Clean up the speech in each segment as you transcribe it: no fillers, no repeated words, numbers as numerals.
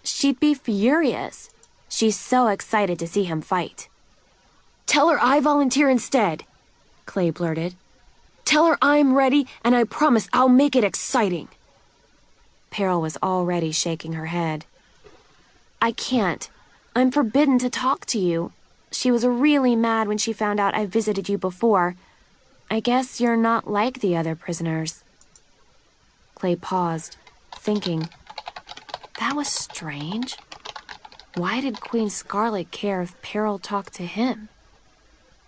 She'd be furious. She's so excited to see him fight. "Tell her I volunteer instead," Clay blurted. "Tell her I'm ready, and I promise I'll make it exciting." Peril was already shaking her head. "I can't. I'm forbidden to talk to you. She was really mad when she found out I visited you before. I guess you're not like the other prisoners." Clay paused, thinking. That was strange. Why did Queen Scarlet care if Peril talked to him?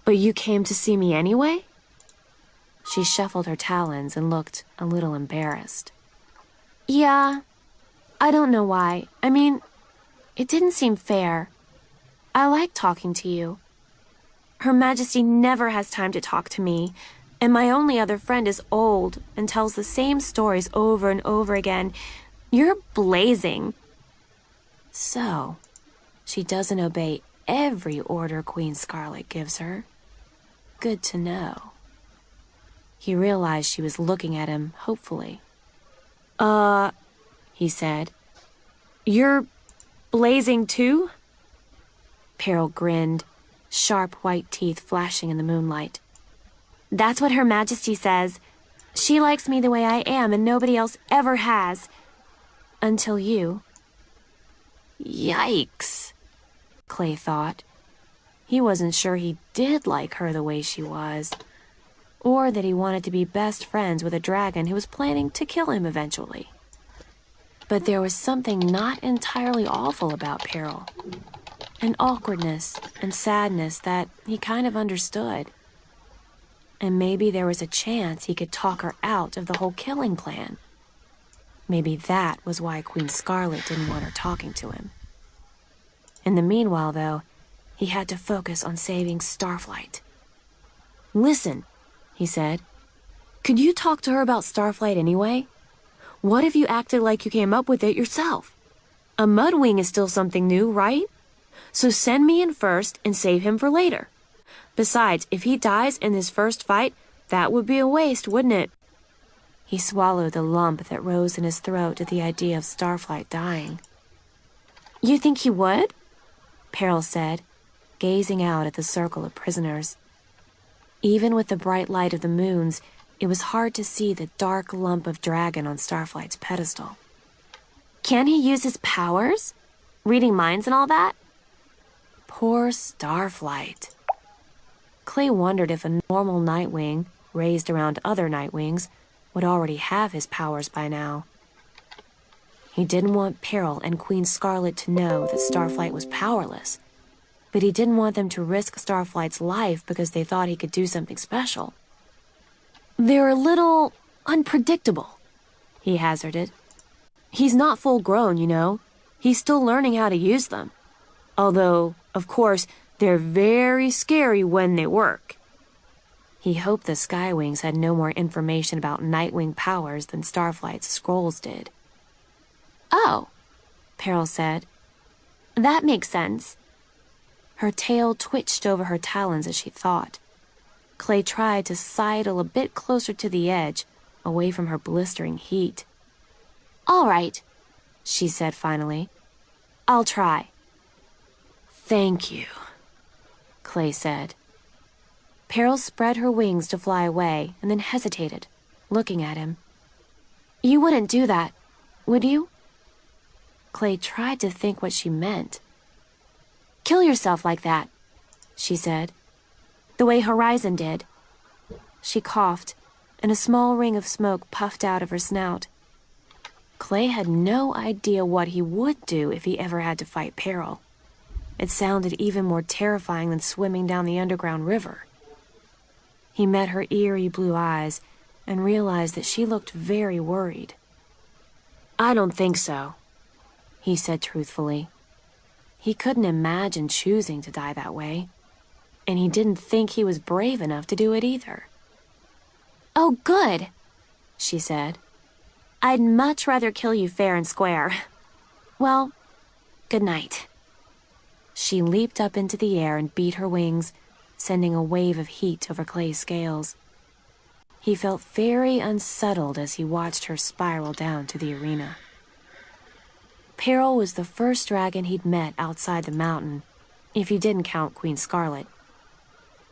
"But you came to see me anyway?" She shuffled her talons and looked a little embarrassed. "Yeah, I don't know why. I mean, it didn't seem fair. I like talking to you. Her Majesty never has time to talk to me, and my only other friend is old and tells the same stories over and over again. You're blazing." So, she doesn't obey every order Queen Scarlet gives her. Good to know. He realized she was looking at him hopefully. He said. "You're blazing too?" Peril grinned, sharp white teeth flashing in the moonlight. "That's what Her Majesty says. She likes me the way I am, and nobody else ever has. Until you." Yikes, Clay thought. He wasn't sure he did like her the way she was, or that he wanted to be best friends with a dragon who was planning to kill him eventually. But there was something not entirely awful about Peril, an awkwardness and sadness that he kind of understood. And maybe there was a chance he could talk her out of the whole killing plan. Maybe that was why Queen Scarlet didn't want her talking to him. In the meanwhile, though, he had to focus on saving Starflight. "Listen," he said. "Could you talk to her about Starflight anyway? What if you acted like you came up with it yourself? A Mudwing is still something new, right? So send me in first and save him for later. Besides, if he dies in his first fight, that would be a waste, wouldn't it?" He swallowed the lump that rose in his throat at the idea of Starflight dying. "You think he would?" Peril said, gazing out at the circle of prisoners. Even with the bright light of the moons, it was hard to see the dark lump of dragon on Starflight's pedestal. "Can he use his powers? Reading minds and all that?" Poor Starflight. Clay wondered if a normal Nightwing, raised around other Nightwings, would already have his powers by now. He didn't want Peril and Queen Scarlet to know that Starflight was powerless, but he didn't want them to risk Starflight's life because they thought he could do something special. "They're a little unpredictable," he hazarded. "He's not full grown, you know. He's still learning how to use them. Although, of course, they're very scary when they work." He hoped the Skywings had no more information about Nightwing powers than Starflight's scrolls did. "Oh," Peril said. "That makes sense." Her tail twitched over her talons as she thought. Clay tried to sidle a bit closer to the edge, away from her blistering heat. "All right," she said finally. "I'll try." "Thank you," Clay said. Peril spread her wings to fly away and then hesitated, looking at him. "You wouldn't do that, would you?" Clay tried to think what she meant. "Kill yourself like that," she said. "The way Horizon did." She coughed, and a small ring of smoke puffed out of her snout. Clay had no idea what he would do if he ever had to fight Peril. It sounded even more terrifying than swimming down the underground river. He met her eerie blue eyes and realized that she looked very worried. "I don't think so," he said truthfully. He couldn't imagine choosing to die that way, and he didn't think he was brave enough to do it either. "Oh, good," she said. "I'd much rather kill you fair and square. Well, good night." She leaped up into the air and beat her wings, sending a wave of heat over Clay's scales. He felt very unsettled as he watched her spiral down to the arena. Peril was the first dragon he'd met outside the mountain, if he didn't count Queen Scarlet.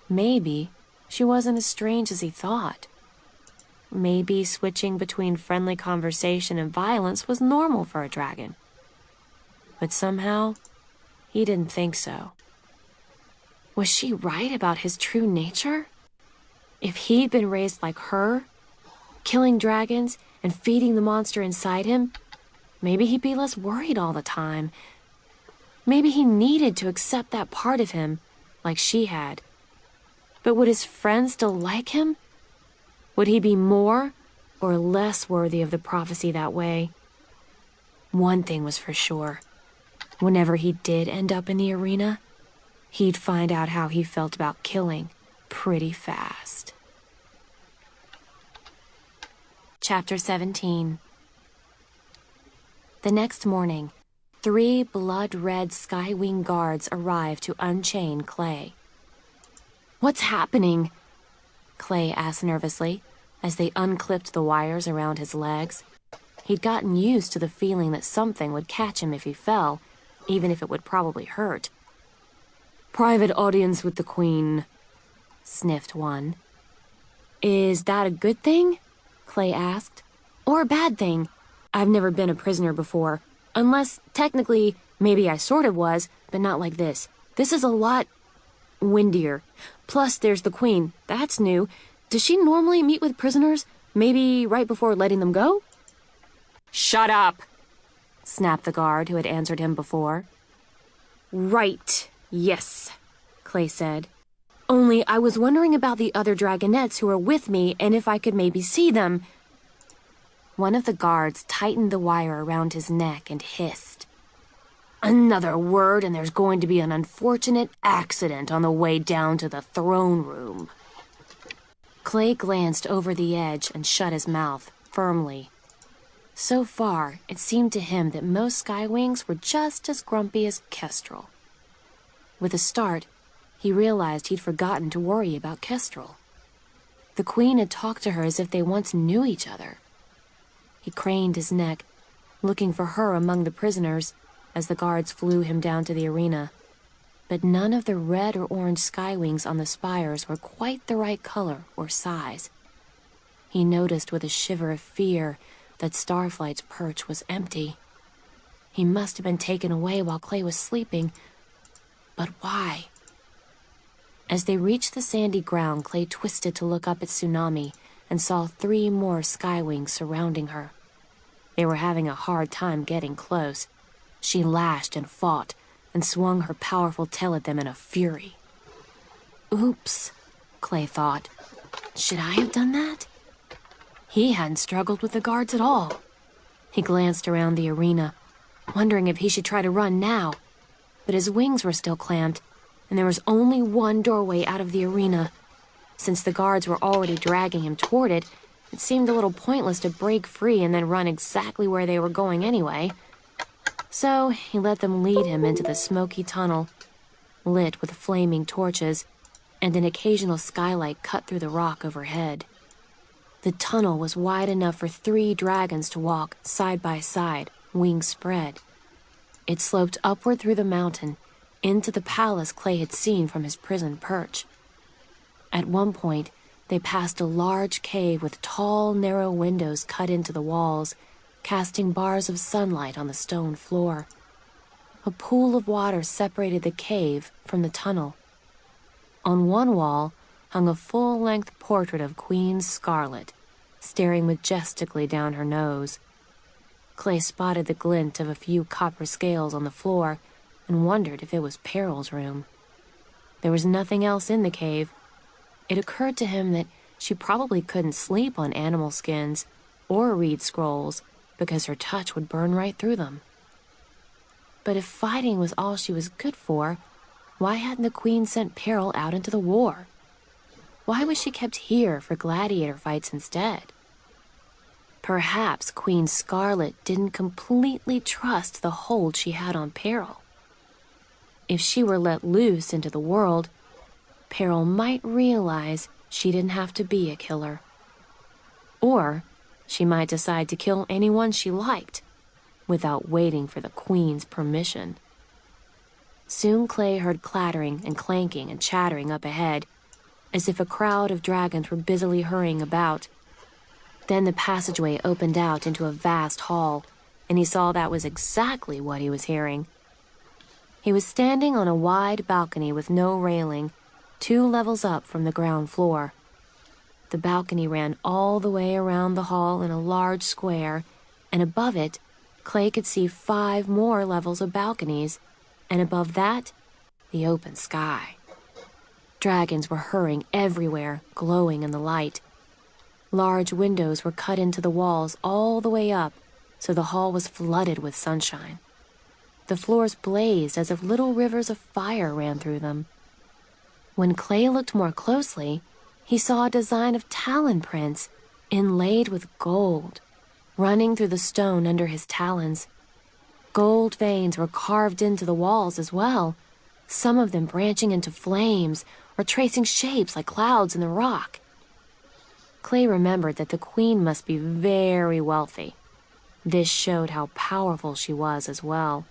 Maybe she wasn't as strange as he thought. Maybe switching between friendly conversation and violence was normal for a dragon. But somehow, he didn't think so. Was she right about his true nature? If he'd been raised like her, killing dragons and feeding the monster inside him, maybe he'd be less worried all the time. Maybe he needed to accept that part of him, like she had. But would his friends still like him? Would he be more or less worthy of the prophecy that way? One thing was for sure. Whenever he did end up in the arena, he'd find out how he felt about killing pretty fast. Chapter 17. The next morning, 3 blood-red Skywing guards arrived to unchain Clay. "What's happening?" Clay asked nervously as they unclipped the wires around his legs. He'd gotten used to the feeling that something would catch him if he fell, even if it would probably hurt. "Private audience with the Queen," sniffed one. "Is that a good thing?" Clay asked. "Or a bad thing? I've never been a prisoner before. Unless, technically, maybe I sort of was, but not like this. This is a lot windier. Plus, there's the Queen. That's new. Does she normally meet with prisoners, maybe right before letting them go?" "Shut up!" snapped the guard who had answered him before. "Right, yes," Clay said. "Only I was wondering about the other dragonettes who were with me and if I could maybe see them." One of the guards tightened the wire around his neck and hissed. "Another word and there's going to be an unfortunate accident on the way down to the throne room." Clay glanced over the edge and shut his mouth firmly. So far, it seemed to him that most Skywings were just as grumpy as Kestrel. With a start, he realized he'd forgotten to worry about Kestrel. The Queen had talked to her as if they once knew each other. He craned his neck, looking for her among the prisoners as the guards flew him down to the arena. But none of the red or orange Skywings on the spires were quite the right color or size. He noticed with a shiver of fear that Starflight's perch was empty. He must have been taken away while Clay was sleeping. But why? As they reached the sandy ground, Clay twisted to look up at Tsunami and saw 3 more Skywings surrounding her. They were having a hard time getting close. She lashed and fought and swung her powerful tail at them in a fury. Oops, Clay thought. Should I have done that? He hadn't struggled with the guards at all. He glanced around the arena, wondering if he should try to run now. But his wings were still clamped, and there was only one doorway out of the arena. Since the guards were already dragging him toward it, it seemed a little pointless to break free and then run exactly where they were going anyway. So he let them lead him into the smoky tunnel, lit with flaming torches, and an occasional skylight cut through the rock overhead. The tunnel was wide enough for 3 dragons to walk side by side, wings spread. It sloped upward through the mountain, into the palace Clay had seen from his prison perch. At one point, they passed a large cave with tall, narrow windows cut into the walls, casting bars of sunlight on the stone floor. A pool of water separated the cave from the tunnel. On one wall hung a full-length portrait of Queen Scarlet, staring majestically down her nose. Clay spotted the glint of a few copper scales on the floor and wondered if it was Peril's room. There was nothing else in the cave. It occurred to him that she probably couldn't sleep on animal skins or read scrolls because her touch would burn right through them. But if fighting was all she was good for, why hadn't the Queen sent Peril out into the war? Why was she kept here for gladiator fights instead? Perhaps Queen Scarlet didn't completely trust the hold she had on Peril. If she were let loose into the world, Peril might realize she didn't have to be a killer. Or she might decide to kill anyone she liked. without waiting for the Queen's permission. Soon Clay heard clattering and clanking and chattering up ahead, as if a crowd of dragons were busily hurrying about. Then the passageway opened out into a vast hall, and he saw that was exactly what he was hearing. He was standing on a wide balcony with no railing, 2 levels up from the ground floor. The balcony ran all the way around the hall in a large square, and above it, Clay could see 5 more levels of balconies, and above that, the open sky. Dragons were hurrying everywhere, glowing in the light. Large windows were cut into the walls all the way up, so the hall was flooded with sunshine. The floors blazed as if little rivers of fire ran through them. When Clay looked more closely, he saw a design of talon prints inlaid with gold, running through the stone under his talons. Gold veins were carved into the walls as well, some of them branching into flames or tracing shapes like clouds in the rock. Clay remembered that the Queen must be very wealthy. This showed how powerful she was as well.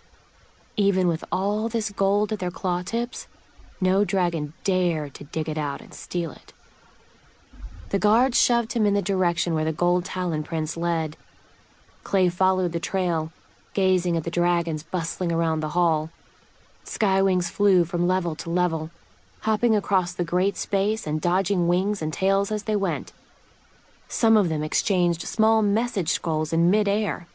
Even with all this gold at their claw tips, no dragon dared to dig it out and steal it. The guards shoved him in the direction where the gold talon prints led. Clay followed the trail, gazing at the dragons bustling around the hall. Skywings flew from level to level, hopping across the great space and dodging wings and tails as they went. Some of them exchanged small message scrolls in mid-air.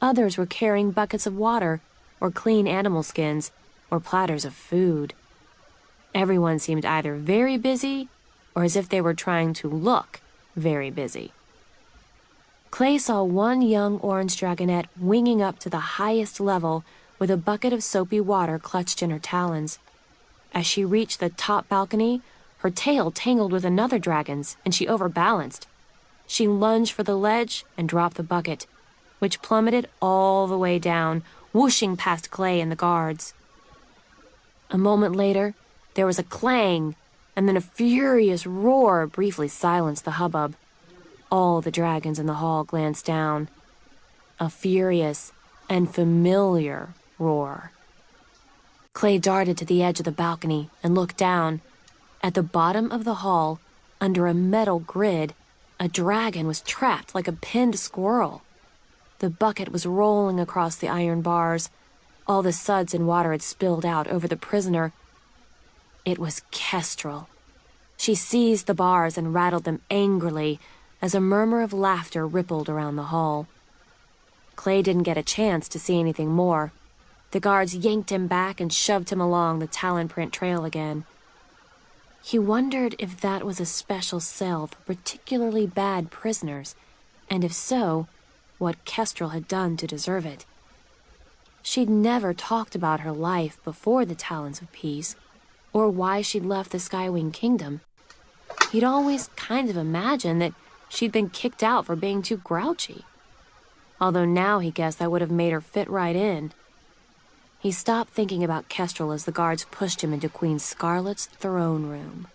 Others were carrying buckets of water, or clean animal skins, or platters of food. Everyone seemed either very busy, or as if they were trying to look very busy. Clay saw one young orange dragonette winging up to the highest level with a bucket of soapy water clutched in her talons. As she reached the top balcony, her tail tangled with another dragon's, and she overbalanced. She lunged for the ledge and dropped the bucket, which plummeted all the way down, whooshing past Clay and the guards. A moment later, there was a clang, and then a furious roar briefly silenced the hubbub. All the dragons in the hall glanced down. A furious and familiar roar. Clay darted to the edge of the balcony and looked down. At the bottom of the hall, under a metal grid, a dragon was trapped like a pinned squirrel. The bucket was rolling across the iron bars. All the suds and water had spilled out over the prisoner. It was Kestrel. She seized the bars and rattled them angrily as a murmur of laughter rippled around the hall. Clay didn't get a chance to see anything more. The guards yanked him back and shoved him along the talon print trail again. He wondered if that was a special cell for particularly bad prisoners, and if so, what Kestrel had done to deserve it. She'd never talked about her life before the Talons of Peace, or why she'd left the Skywing Kingdom. He'd always kind of imagined that she'd been kicked out for being too grouchy. Although now he guessed that would have made her fit right in. He stopped thinking about Kestrel as the guards pushed him into Queen Scarlet's throne room.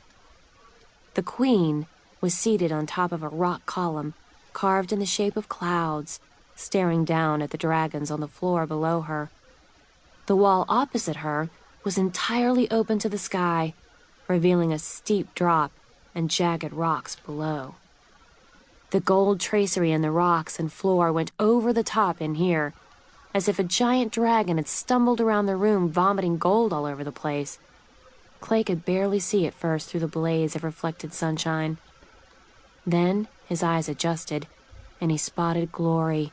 The Queen was seated on top of a rock column, carved in the shape of clouds, staring down at the dragons on the floor below her. The wall opposite her was entirely open to the sky, revealing a steep drop and jagged rocks below. The gold tracery in the rocks and floor went over the top in here, as if a giant dragon had stumbled around the room vomiting gold all over the place. Clay could barely see at first through the blaze of reflected sunshine. Then his eyes adjusted, and he spotted Glory,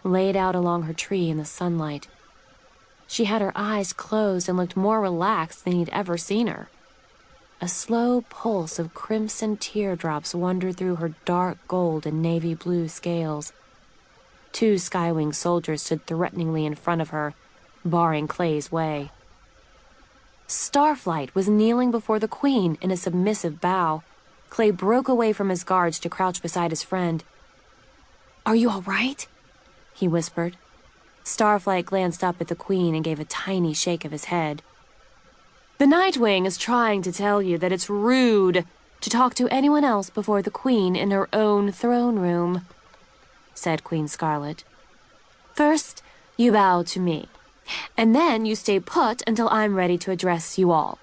laid out along her tree in the sunlight. She had her eyes closed and looked more relaxed than he'd ever seen her. A slow pulse of crimson teardrops wandered through her dark gold and navy blue scales. 2 Skywing soldiers stood threateningly in front of her, barring Clay's way. Starflight was kneeling before the Queen in a submissive bow. Clay broke away from his guards to crouch beside his friend. "Are you all right?" he whispered. Starflight glanced up at the Queen and gave a tiny shake of his head. "The Nightwing is trying to tell you that it's rude to talk to anyone else before the Queen in her own throne room," said Queen Scarlet. "First, You bow to me, and then you stay put until I'm ready to address you all.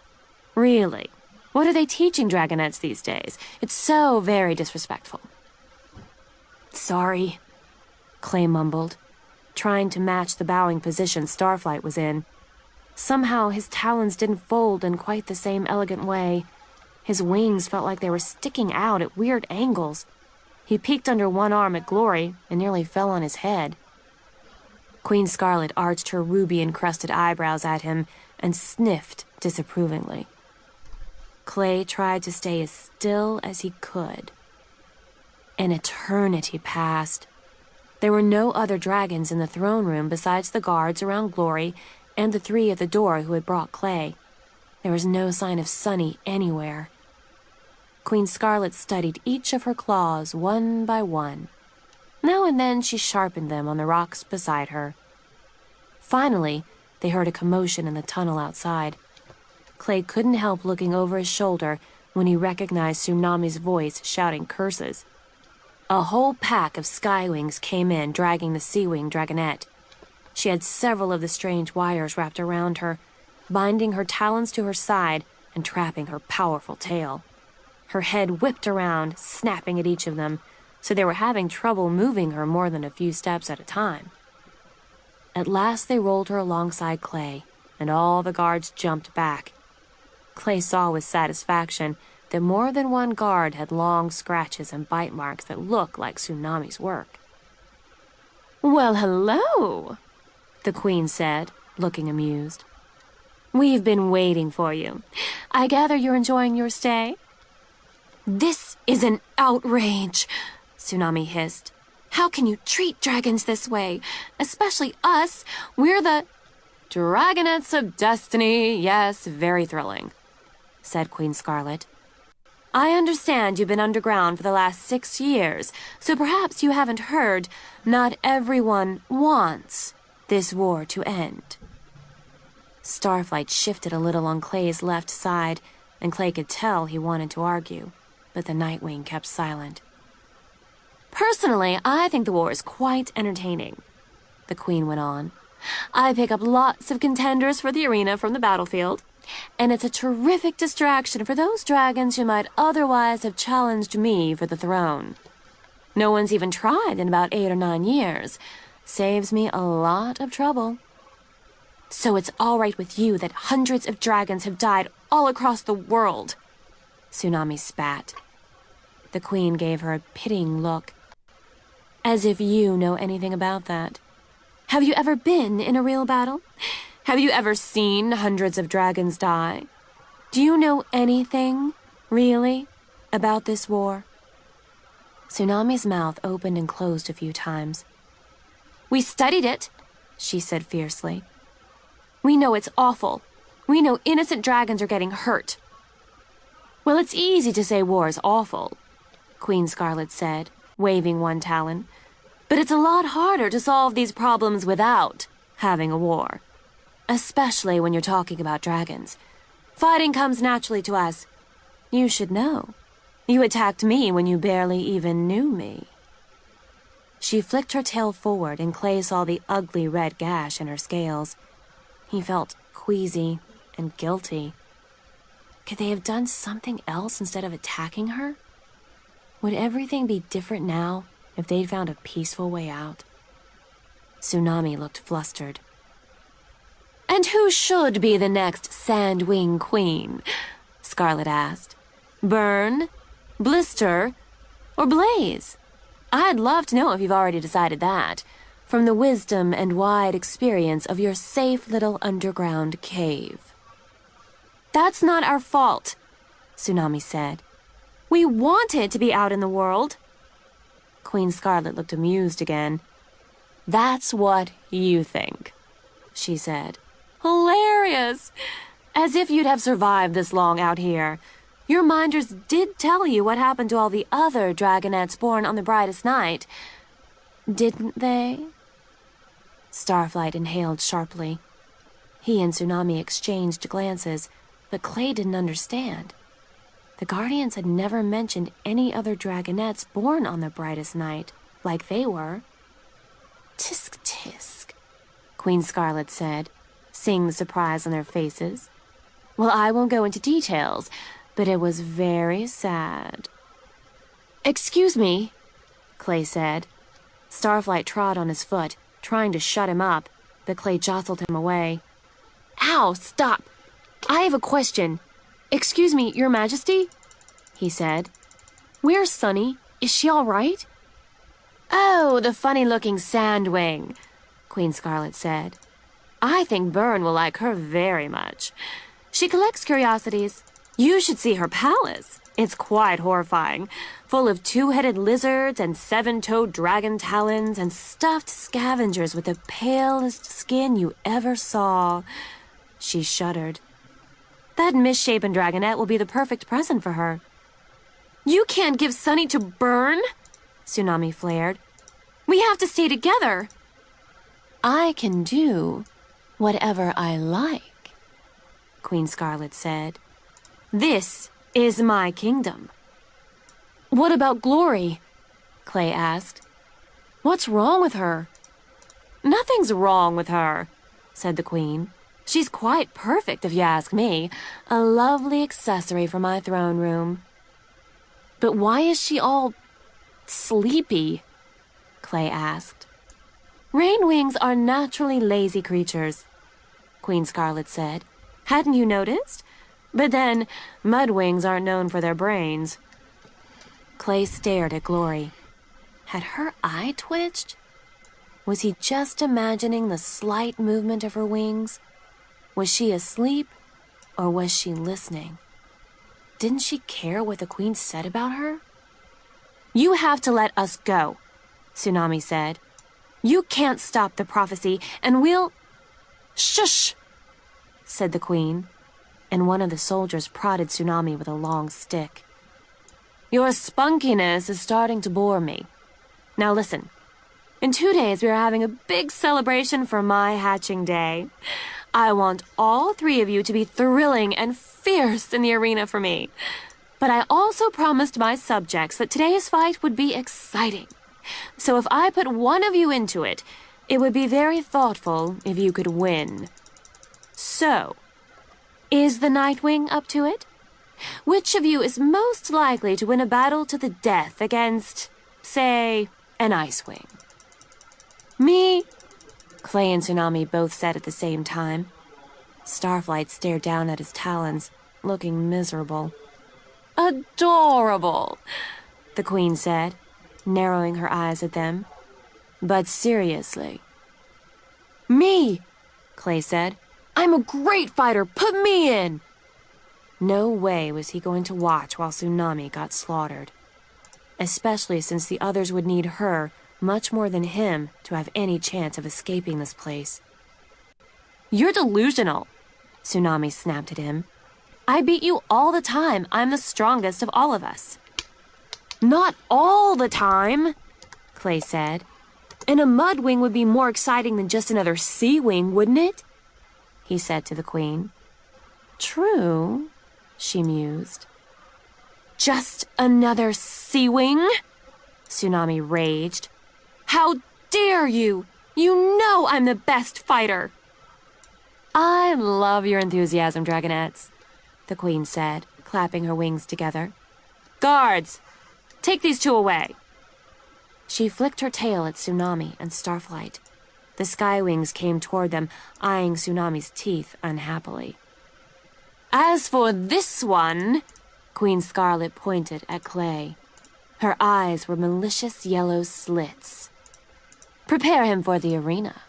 Really, what are they teaching dragonettes these days? It's so very disrespectful." "Sorry," Clay mumbled, trying to match the bowing position Starflight was in. Somehow his talons didn't fold in quite the same elegant way. His wings felt like they were sticking out at weird angles. He peeked under one arm at Glory and nearly fell on his head. Queen Scarlet arched her ruby-encrusted eyebrows at him and sniffed disapprovingly. Clay tried to stay as still as he could. An eternity passed. There were no other dragons in the throne room besides the guards around Glory and the three at the door who had brought Clay. There was no sign of Sunny anywhere. Queen Scarlet studied each of her claws one by one. Now and then she sharpened them on the rocks beside her. Finally, they heard a commotion in the tunnel outside. Clay couldn't help looking over his shoulder when he recognized Tsunami's voice shouting curses. A whole pack of Skywings came in, dragging the Sea-Wing dragonette. She had several of the strange wires wrapped around her, binding her talons to her side and trapping her powerful tail. Her head whipped around, snapping at each of them, so they were having trouble moving her more than a few steps at a time. At last they rolled her alongside Clay, and all the guards jumped back. Clay saw with satisfaction that more than one guard had long scratches and bite marks that looked like Tsunami's work. "Well, hello," the Queen said, looking amused. "We've been waiting for you. I gather you're enjoying your stay?" "This is an outrage," Tsunami hissed. "How can you treat dragons this way? Especially us. We're the—" "Dragonettes of Destiny, yes, very thrilling," said Queen Scarlet. "I understand you've been underground for the last 6 years, so perhaps you haven't heard, not everyone wants this war to end." Starflight shifted a little on Clay's left side, and Clay could tell he wanted to argue, but the Nightwing kept silent. "Personally, I think the war is quite entertaining," the Queen went on. "I pick up lots of contenders for the arena from the battlefield, and it's a terrific distraction for those dragons who might otherwise have challenged me for the throne. No one's even tried in about 8 or 9 years. Saves me a lot of trouble. So it's all right with you that hundreds of dragons have died all across the world," Tsunami spat. The Queen gave her a pitying look. "As if you know anything about that. Have you ever been in a real battle? Have you ever seen hundreds of dragons die? Do you know anything, really, about this war?" Tsunami's mouth opened and closed a few times. "We studied it," she said fiercely. "We know it's awful. We know innocent dragons are getting hurt." "Well, it's easy to say war is awful," Queen Scarlet said, waving one talon. "But it's a lot harder to solve these problems without having a war. Especially when you're talking about dragons. Fighting comes naturally to us. You should know. You attacked me when you barely even knew me." She flicked her tail forward, and Clay saw the ugly red gash in her scales. He felt queasy and guilty. Could they have done something else instead of attacking her? Would everything be different now if they'd found a peaceful way out? Tsunami looked flustered. "And who should be the next Sandwing Queen?" Scarlet asked. "Burn, Blister, or Blaze? I'd love to know if you've already decided that, from the wisdom and wide experience of your safe little underground cave." "That's not our fault," Tsunami said. "We wanted to be out in the world." Queen Scarlet looked amused again. "That's what you think," she said. "Hilarious! As if you'd have survived this long out here. Your minders did tell you what happened to all the other dragonettes born on the brightest night. Didn't they?" Starflight inhaled sharply. He and Tsunami exchanged glances, but Clay didn't understand. The Guardians had never mentioned any other dragonettes born on the brightest night, like they were. Tisk tisk. Queen Scarlet said, seeing the surprise on their faces. Well, I won't go into details, but it was very sad. Excuse me, Clay said. Starflight trod on his foot, trying to shut him up, but Clay jostled him away. Ow, stop! I have a question. Excuse me, Your Majesty? He said. Where's Sunny? Is she all right? Oh, the funny-looking sandwing, Queen Scarlet said. I think Byrne will like her very much. She collects curiosities. You should see her palace. It's quite horrifying, full of two-headed lizards and seven-toed dragon talons and stuffed scavengers with the palest skin you ever saw. She shuddered. That misshapen dragonette will be the perfect present for her. You can't give Sunny to Byrne, Tsunami flared. We have to stay together. I can do whatever I like, Queen Scarlet said. This is my kingdom. What about Glory? Clay asked. What's wrong with her? Nothing's wrong with her, said the Queen. She's quite perfect, if you ask me. A lovely accessory for my throne room. But why is she all sleepy? Clay asked. Rainwings are naturally lazy creatures, Queen Scarlet said. Hadn't you noticed? But then, mudwings aren't known for their brains. Clay stared at Glory. Had her eye twitched? Was he just imagining the slight movement of her wings? Was she asleep, or was she listening? Didn't she care what the Queen said about her? You have to let us go, Tsunami said. You can't stop the prophecy, and we'll... Shush, said the Queen, and one of the soldiers prodded Tsunami with a long stick. Your spunkiness is starting to bore me. Now listen. In 2 days, we are having a big celebration for my hatching day. I want all 3 of you to be thrilling and fierce in the arena for me. But I also promised my subjects that today's fight would be exciting. So if I put one of you into it, it would be very thoughtful if you could win. So, is the Nightwing up to it? Which of you is most likely to win a battle to the death against, say, an Icewing? Me, Clay and Tsunami both said at the same time. Starflight stared down at his talons, looking miserable. Adorable, the Queen said, narrowing her eyes at them. But seriously. Me, Clay said. I'm a great fighter. Put me in. No way was he going to watch while Tsunami got slaughtered. Especially since the others would need her much more than him to have any chance of escaping this place. You're delusional, Tsunami snapped at him. I beat you all the time. I'm the strongest of all of us. Not all the time, Clay said. And a mudwing would be more exciting than just another sea wing, wouldn't it? He said to the Queen. True, she mused. Just another sea wing? Tsunami raged. How dare you! You know I'm the best fighter! I love your enthusiasm, Dragonettes, the Queen said, clapping her wings together. Guards! Take these 2 away! She flicked her tail at Tsunami and Starflight. The Skywings came toward them, eyeing Tsunami's teeth unhappily. As for this one, Queen Scarlet pointed at Clay. Her eyes were malicious yellow slits. Prepare him for the arena.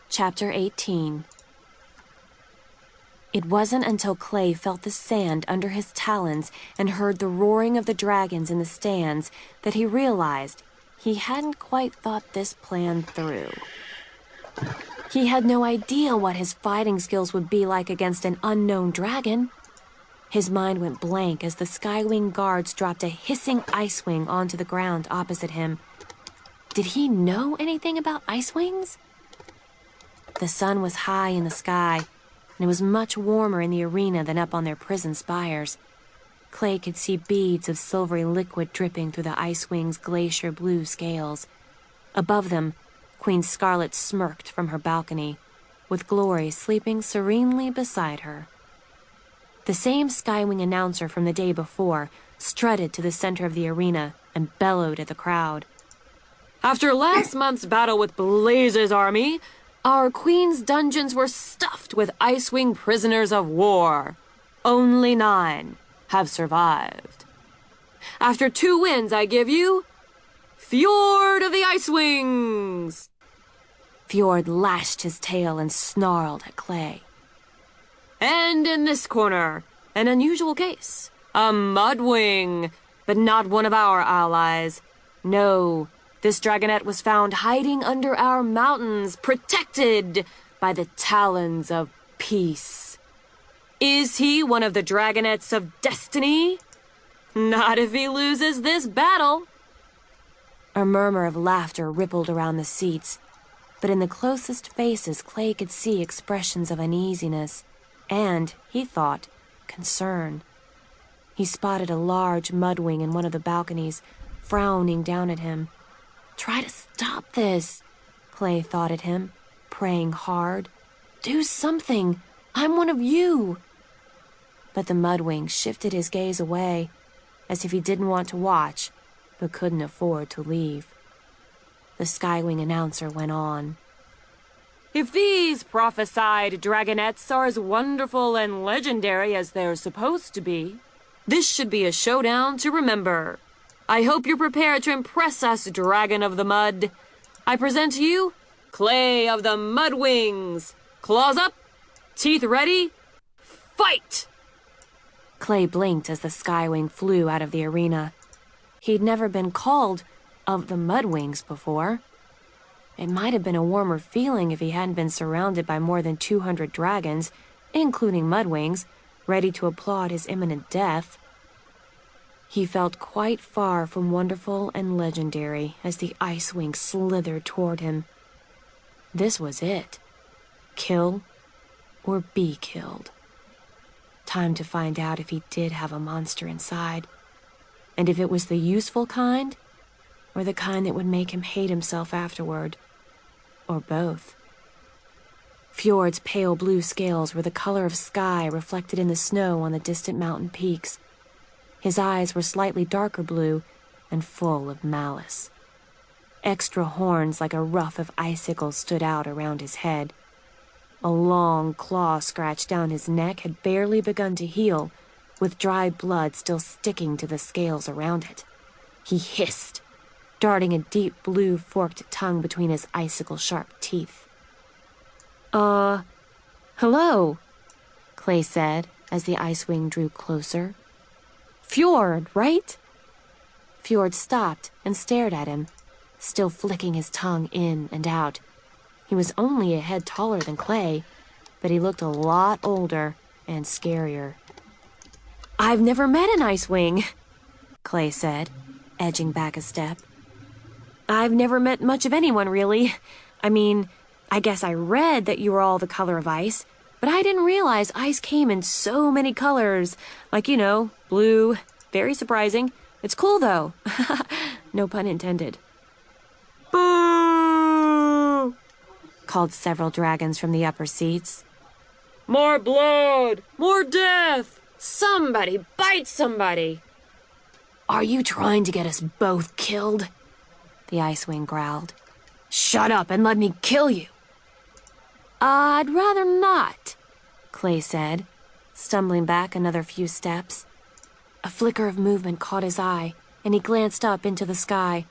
Chapter 18. It wasn't until Clay felt the sand under his talons and heard the roaring of the dragons in the stands that he realized he hadn't quite thought this plan through. He had no idea what his fighting skills would be like against an unknown dragon. His mind went blank as the Skywing guards dropped a hissing Icewing onto the ground opposite him. Did he know anything about Icewings? The sun was high in the sky, and it was much warmer in the arena than up on their prison spires. Clay could see beads of silvery liquid dripping through the Icewing's glacier blue scales. Above them, Queen Scarlet smirked from her balcony, with Glory sleeping serenely beside her. The same Skywing announcer from the day before strutted to the center of the arena and bellowed at the crowd. After last month's battle with Blaze's army, our Queen's dungeons were stuffed with Icewing prisoners of war. Only 9 have survived. After 2 wins, I give you Fjord of the Icewings! Fjord lashed his tail and snarled at Clay. And in this corner, an unusual case. A Mudwing, but not one of our allies. No, this dragonette was found hiding under our mountains, protected by the talons of peace. Is he one of the dragonettes of destiny? Not if he loses this battle. A murmur of laughter rippled around the seats, but in the closest faces Clay could see expressions of uneasiness and, he thought, concern. He spotted a large Mudwing in one of the balconies, frowning down at him. Try to stop this, Clay thought at him, praying hard. Do something. I'm one of you. But the Mudwing shifted his gaze away, as if he didn't want to watch, but couldn't afford to leave. The Skywing announcer went on. If these prophesied dragonettes are as wonderful and legendary as they're supposed to be, this should be a showdown to remember. I hope you're prepared to impress us, Dragon of the Mud. I present to you, Clay of the Mudwings. Claws up, teeth ready, fight! Clay blinked as the Skywing flew out of the arena. He'd never been called of the Mudwings before. It might have been a warmer feeling if he hadn't been surrounded by more than 200 dragons, including Mudwings, ready to applaud his imminent death. He felt quite far from wonderful and legendary as the Icewing slithered toward him. This was it. Kill or be killed. Time to find out if he did have a monster inside, and if it was the useful kind, or the kind that would make him hate himself afterward, or both. Fjord's pale blue scales were the color of sky reflected in the snow on the distant mountain peaks. His eyes were slightly darker blue and full of malice. Extra horns like a ruff of icicles stood out around his head. A long claw scratch down his neck had barely begun to heal, with dried blood still sticking to the scales around it. He hissed, darting a deep blue forked tongue between his icicle-sharp teeth. Hello, Clay said as the Icewing drew closer. Fjord, right? Fjord stopped and stared at him, still flicking his tongue in and out. He was only a head taller than Clay, but he looked a lot older and scarier. I've never met an Icewing, Clay said, edging back a step. I've never met much of anyone, really. I mean, I guess I read that you were all the color of ice, but I didn't realize ice came in so many colors. Like, you know, blue. Very surprising. It's cool, though. No pun intended. Boo! Called several dragons from the upper seats. More blood! More death! Somebody bite somebody! Are you trying to get us both killed? The Icewing growled. Shut up and let me kill you. I'd rather not, Clay said, stumbling back another few steps. A flicker of movement caught his eye, and he glanced up into the sky.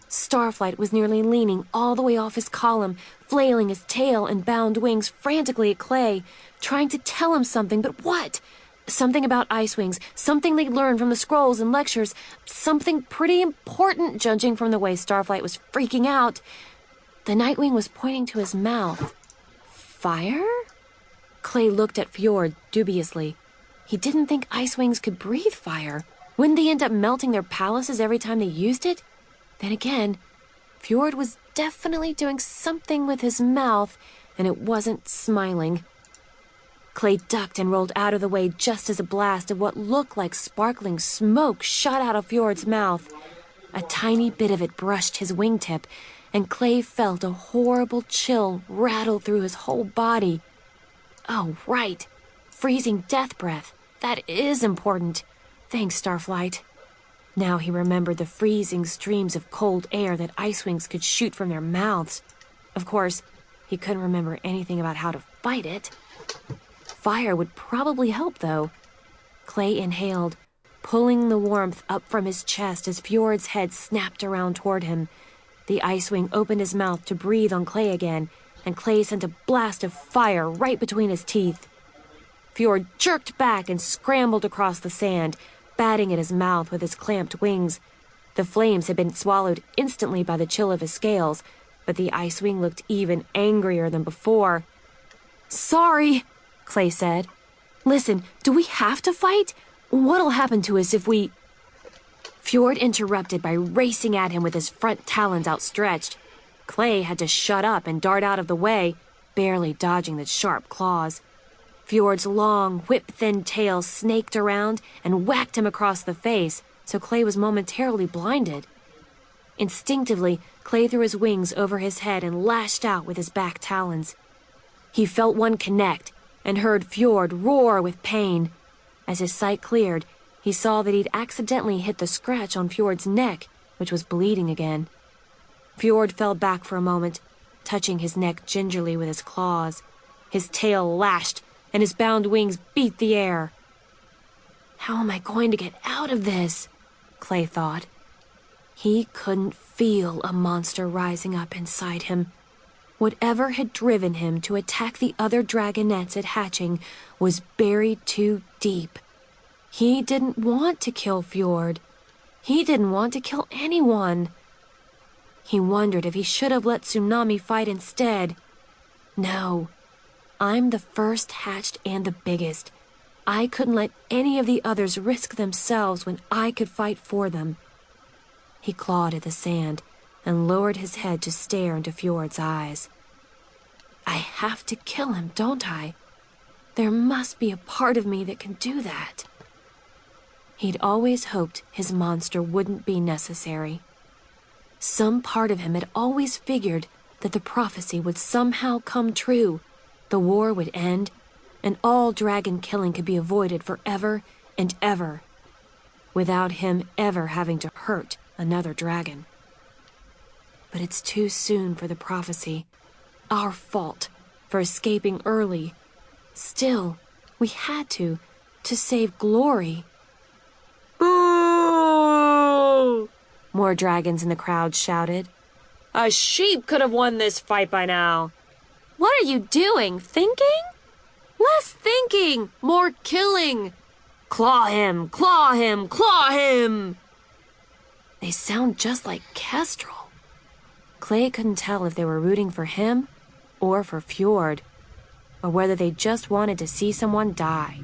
Starflight was nearly leaning all the way off his column, flailing his tail and bound wings frantically at Clay, trying to tell him something, but what? Something about Icewings, something they learned from the scrolls and lectures, something pretty important judging from the way Starflight was freaking out. The Nightwing was pointing to his mouth. Fire? Clay looked at Fjord dubiously. He didn't think Icewings could breathe fire. Wouldn't they end up melting their palaces every time they used it? Then again, Fjord was definitely doing something with his mouth, and it wasn't smiling. Clay ducked and rolled out of the way just as a blast of what looked like sparkling smoke shot out of Fjord's mouth. A tiny bit of it brushed his wingtip, and Clay felt a horrible chill rattle through his whole body. Oh, right. Freezing death breath. That is important. Thanks, Starflight. Now he remembered the freezing streams of cold air that Icewings could shoot from their mouths. Of course, he couldn't remember anything about how to fight it. Fire would probably help, though. Clay inhaled, pulling the warmth up from his chest as Fjord's head snapped around toward him. The Icewing opened his mouth to breathe on Clay again, and Clay sent a blast of fire right between his teeth. Fjord jerked back and scrambled across the sand, batting at his mouth with his clamped wings. The flames had been swallowed instantly by the chill of his scales, but the Icewing looked even angrier than before. "Sorry," Clay said. "Listen, do we have to fight? What'll happen to us if we—" Fjord interrupted by racing at him with his front talons outstretched. Clay had to shut up and dart out of the way, barely dodging the sharp claws. Fjord's long, whip-thin tail snaked around and whacked him across the face, so Clay was momentarily blinded. Instinctively, Clay threw his wings over his head and lashed out with his back talons. He felt one connect and heard Fjord roar with pain. As his sight cleared, he saw that he'd accidentally hit the scratch on Fjord's neck, which was bleeding again. Fjord fell back for a moment, touching his neck gingerly with his claws. His tail lashed, and his bound wings beat the air. How am I going to get out of this? Clay thought. He couldn't feel a monster rising up inside him. Whatever had driven him to attack the other dragonettes at hatching was buried too deep. He didn't want to kill Fjord. He didn't want to kill anyone. He wondered if he should have let Tsunami fight instead. No. I'm the first hatched and the biggest. I couldn't let any of the others risk themselves when I could fight for them. He clawed at the sand and lowered his head to stare into Fjord's eyes. I have to kill him, don't I? There must be a part of me that can do that. He'd always hoped his monster wouldn't be necessary. Some part of him had always figured that the prophecy would somehow come true. The war would end, and all dragon killing could be avoided forever and ever, without him ever having to hurt another dragon. But it's too soon for the prophecy. Our fault for escaping early. Still, we had to save Glory. Boo! More dragons in the crowd shouted. A sheep could have won this fight by now. What are you doing? Thinking? Less thinking, more killing. Claw him, claw him, claw him! They sound just like Kestrel. Clay couldn't tell if they were rooting for him or for Fjord, or whether they just wanted to see someone die.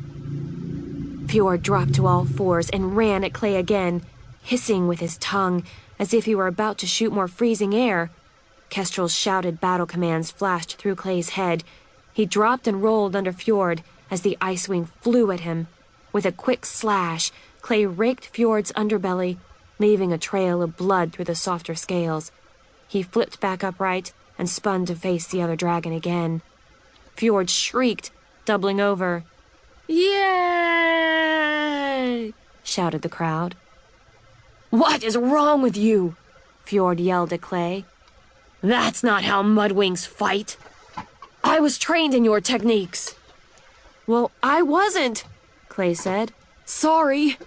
Fjord dropped to all fours and ran at Clay again, hissing with his tongue as if he were about to shoot more freezing air. Kestrel's shouted battle commands flashed through Clay's head. He dropped and rolled under Fjord as the Icewing flew at him. With a quick slash, Clay raked Fjord's underbelly, leaving a trail of blood through the softer scales. He flipped back upright and spun to face the other dragon again. Fjord shrieked, doubling over. "Yay!" shouted the crowd. "What is wrong with you?" Fjord yelled at Clay. "That's not how Mudwings fight. I was trained in your techniques." "Well, I wasn't," Clay said. "Sorry."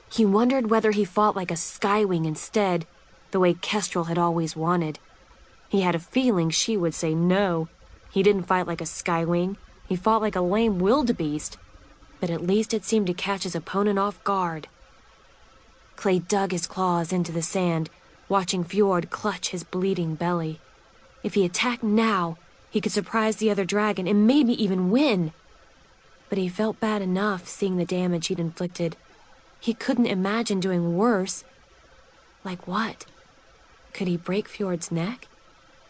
He wondered whether he fought like a Skywing instead, the way Kestrel had always wanted. He had a feeling she would say no. He didn't fight like a Skywing. He fought like a lame wildebeest. But at least it seemed to catch his opponent off guard. Clay dug his claws into the sand, watching Fjord clutch his bleeding belly. If he attacked now, he could surprise the other dragon and maybe even win. But he felt bad enough seeing the damage he'd inflicted. He couldn't imagine doing worse. Like what? Could he break Fjord's neck?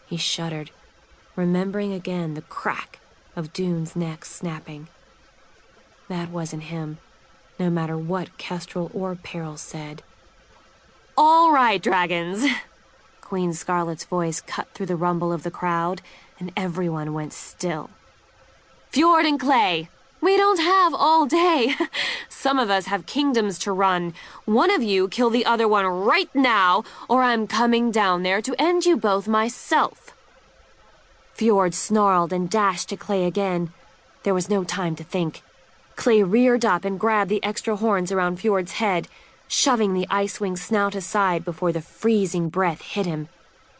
He shuddered, remembering again the crack of Dune's neck snapping. That wasn't him, no matter what Kestrel or Peril said. "All right, dragons," Queen Scarlet's voice cut through the rumble of the crowd, and everyone went still. "Fjord and Clay, we don't have all day. Some of us have kingdoms to run. One of you kill the other one right now, or I'm coming down there to end you both myself." Fjord snarled and dashed to Clay again. There was no time to think. Clay reared up and grabbed the extra horns around Fjord's head, shoving the Icewing's snout aside before the freezing breath hit him.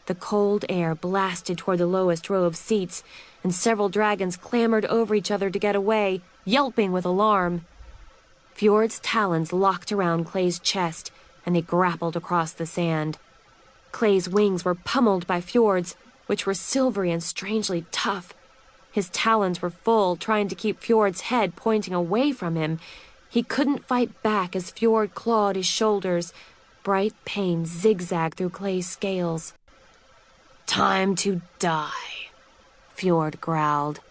The cold air blasted toward the lowest row of seats, and several dragons clambered over each other to get away, yelping with alarm. Fjord's talons locked around Clay's chest, and they grappled across the sand. Clay's wings were pummeled by Fjord's, which were silvery and strangely tough. His talons were full, trying to keep Fjord's head pointing away from him. He couldn't fight back as Fjord clawed his shoulders. Bright pain zigzagged through Clay's scales. "Time to die," Fjord growled.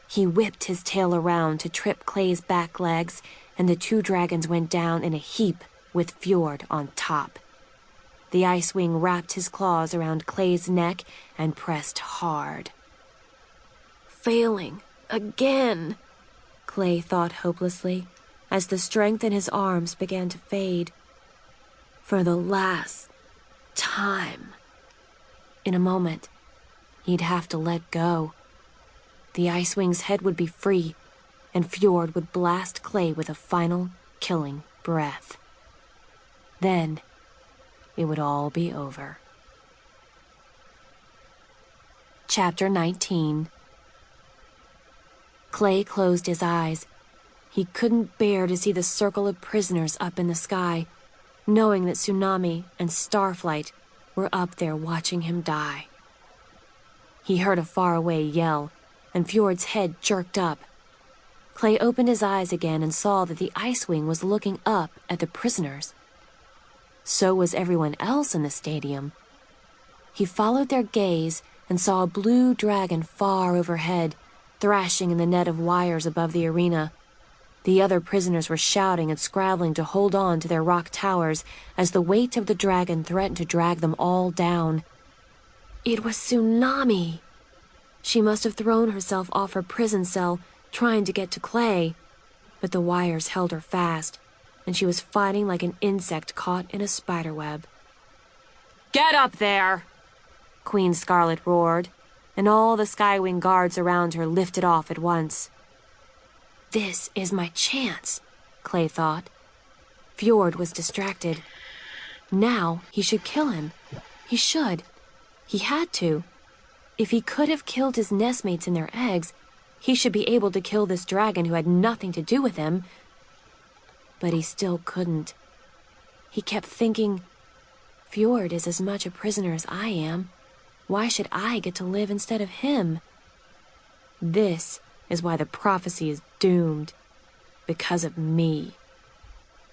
He whipped his tail around to trip Clay's back legs, and the two dragons went down in a heap with Fjord on top. The Icewing wrapped his claws around Clay's neck and pressed hard. "Failing again," Clay thought hopelessly, as the strength in his arms began to fade. "For the last time." In a moment, he'd have to let go. The Icewing's head would be free, and Fjord would blast Clay with a final, killing breath. Then, it would all be over. Chapter 19. Clay closed his eyes. He couldn't bear to see the circle of prisoners up in the sky, knowing that Tsunami and Starflight were up there watching him die. He heard a faraway yell, and Fjord's head jerked up. Clay opened his eyes again and saw that the Icewing was looking up at the prisoners. So was everyone else in the stadium. He followed their gaze and saw a blue dragon far overhead, thrashing in the net of wires above the arena. The other prisoners were shouting and scrabbling to hold on to their rock towers as the weight of the dragon threatened to drag them all down. It was Tsunami. She must have thrown herself off her prison cell, trying to get to Clay. But the wires held her fast, and she was fighting like an insect caught in a spiderweb. "Get up there!" Queen Scarlet roared, and all the Skywing guards around her lifted off at once. This is my chance, Clay thought. Fjord was distracted. Now he should kill him. He should. He had to. If he could have killed his nestmates and their eggs, he should be able to kill this dragon who had nothing to do with him. But he still couldn't. He kept thinking, Fjord is as much a prisoner as I am. Why should I get to live instead of him? This is why the prophecy is doomed. Because of me.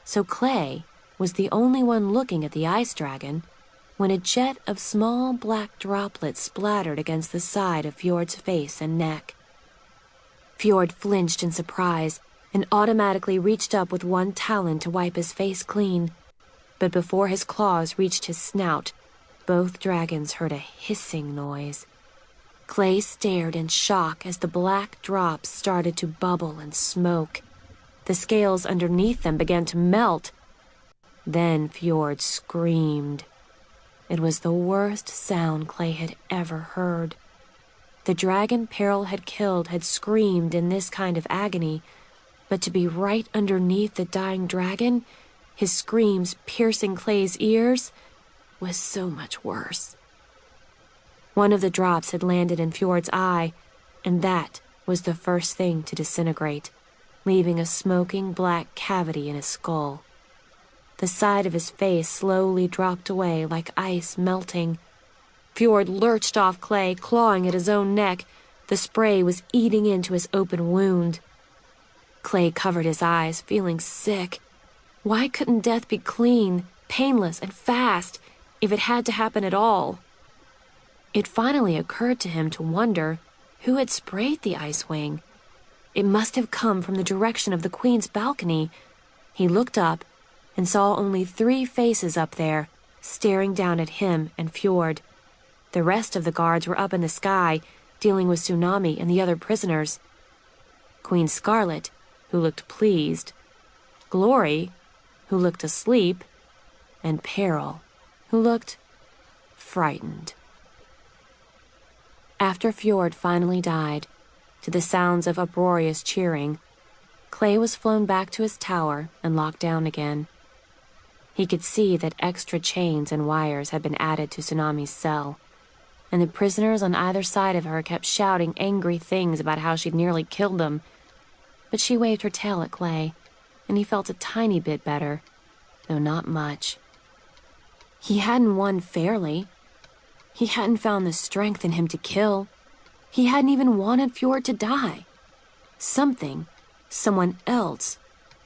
So Clay was the only one looking at the ice dragon when a jet of small black droplets splattered against the side of Fjord's face and neck. Fjord flinched in surprise and automatically reached up with one talon to wipe his face clean. But before his claws reached his snout, both dragons heard a hissing noise. Clay stared in shock as the black drops started to bubble and smoke. The scales underneath them began to melt. Then Fjord screamed. It was the worst sound Clay had ever heard. The dragon Peril had killed had screamed in this kind of agony, but to be right underneath the dying dragon, his screams piercing Clay's ears, was so much worse. One of the drops had landed in Fjord's eye, and that was the first thing to disintegrate, leaving a smoking black cavity in his skull. The side of his face slowly dropped away like ice melting. Fjord lurched off Clay, clawing at his own neck. The spray was eating into his open wound. Clay covered his eyes, feeling sick. Why couldn't death be clean, painless, and fast, if it had to happen at all? It finally occurred to him to wonder who had sprayed the Icewing. It must have come from the direction of the Queen's balcony. He looked up and saw only 3 faces up there, staring down at him and Fjord. The rest of the guards were up in the sky, dealing with Tsunami and the other prisoners. Queen Scarlet, who looked pleased, Glory, who looked asleep, and Peril, who looked frightened. After Fjord finally died, to the sounds of uproarious cheering, Clay was flown back to his tower and locked down again. He could see that extra chains and wires had been added to Tsunami's cell, and the prisoners on either side of her kept shouting angry things about how she'd nearly killed them. But she waved her tail at Clay, and he felt a tiny bit better, though not much. He hadn't won fairly. He hadn't found the strength in him to kill. He hadn't even wanted Fjord to die. Someone else,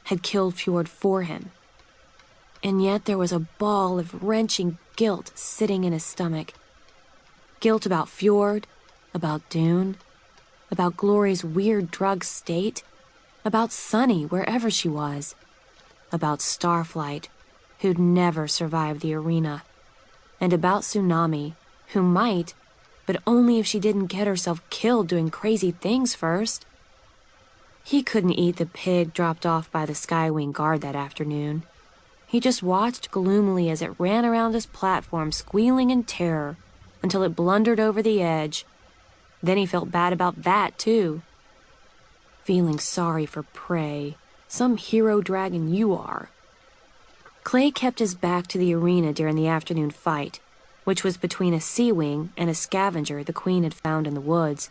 had killed Fjord for him. And yet there was a ball of wrenching guilt sitting in his stomach. Guilt about Fjord, about Dune, about Glory's weird drug state, about Sunny wherever she was, about Starflight, who'd never survived the arena, and about Tsunami, who might, but only if she didn't get herself killed doing crazy things first. He couldn't eat the pig dropped off by the Skywing guard that afternoon. He just watched gloomily as it ran around his platform, squealing in terror, until it blundered over the edge. Then he felt bad about that, too. Feeling sorry for prey. Some hero dragon you are. Clay kept his back to the arena during the afternoon fight, which was between a Sea-Wing and a scavenger the Queen had found in the woods.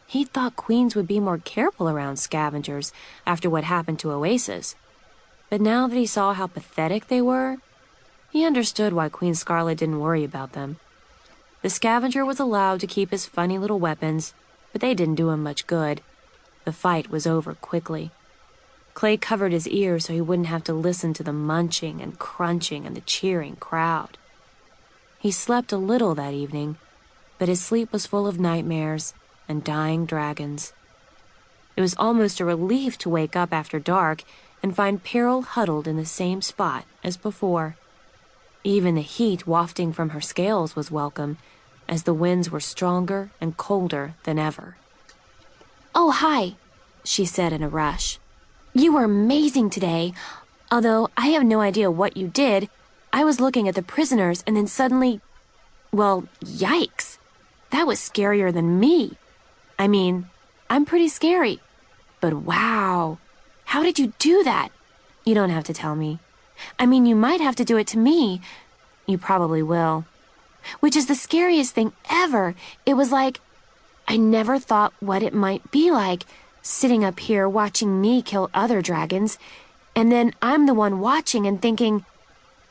He thought queens would be more careful around scavengers after what happened to Oasis. But now that he saw how pathetic they were, he understood why Queen Scarlet didn't worry about them. The scavenger was allowed to keep his funny little weapons, but they didn't do him much good. The fight was over quickly. Clay covered his ears so he wouldn't have to listen to the munching and crunching and the cheering crowd. He slept a little that evening, but his sleep was full of nightmares and dying dragons. It was almost a relief to wake up after dark and find Peril huddled in the same spot as before. Even the heat wafting from her scales was welcome, as the winds were stronger and colder than ever. "Oh, hi," she said in a rush. "You were amazing today, although I have no idea what you did. I was looking at the prisoners and then suddenly, well, yikes. That was scarier than me. I mean, I'm pretty scary. But wow, how did you do that? You don't have to tell me. I mean, you might have to do it to me. You probably will. Which is the scariest thing ever. It was like, I never thought what it might be like, sitting up here watching me kill other dragons, and then I'm the one watching and thinking,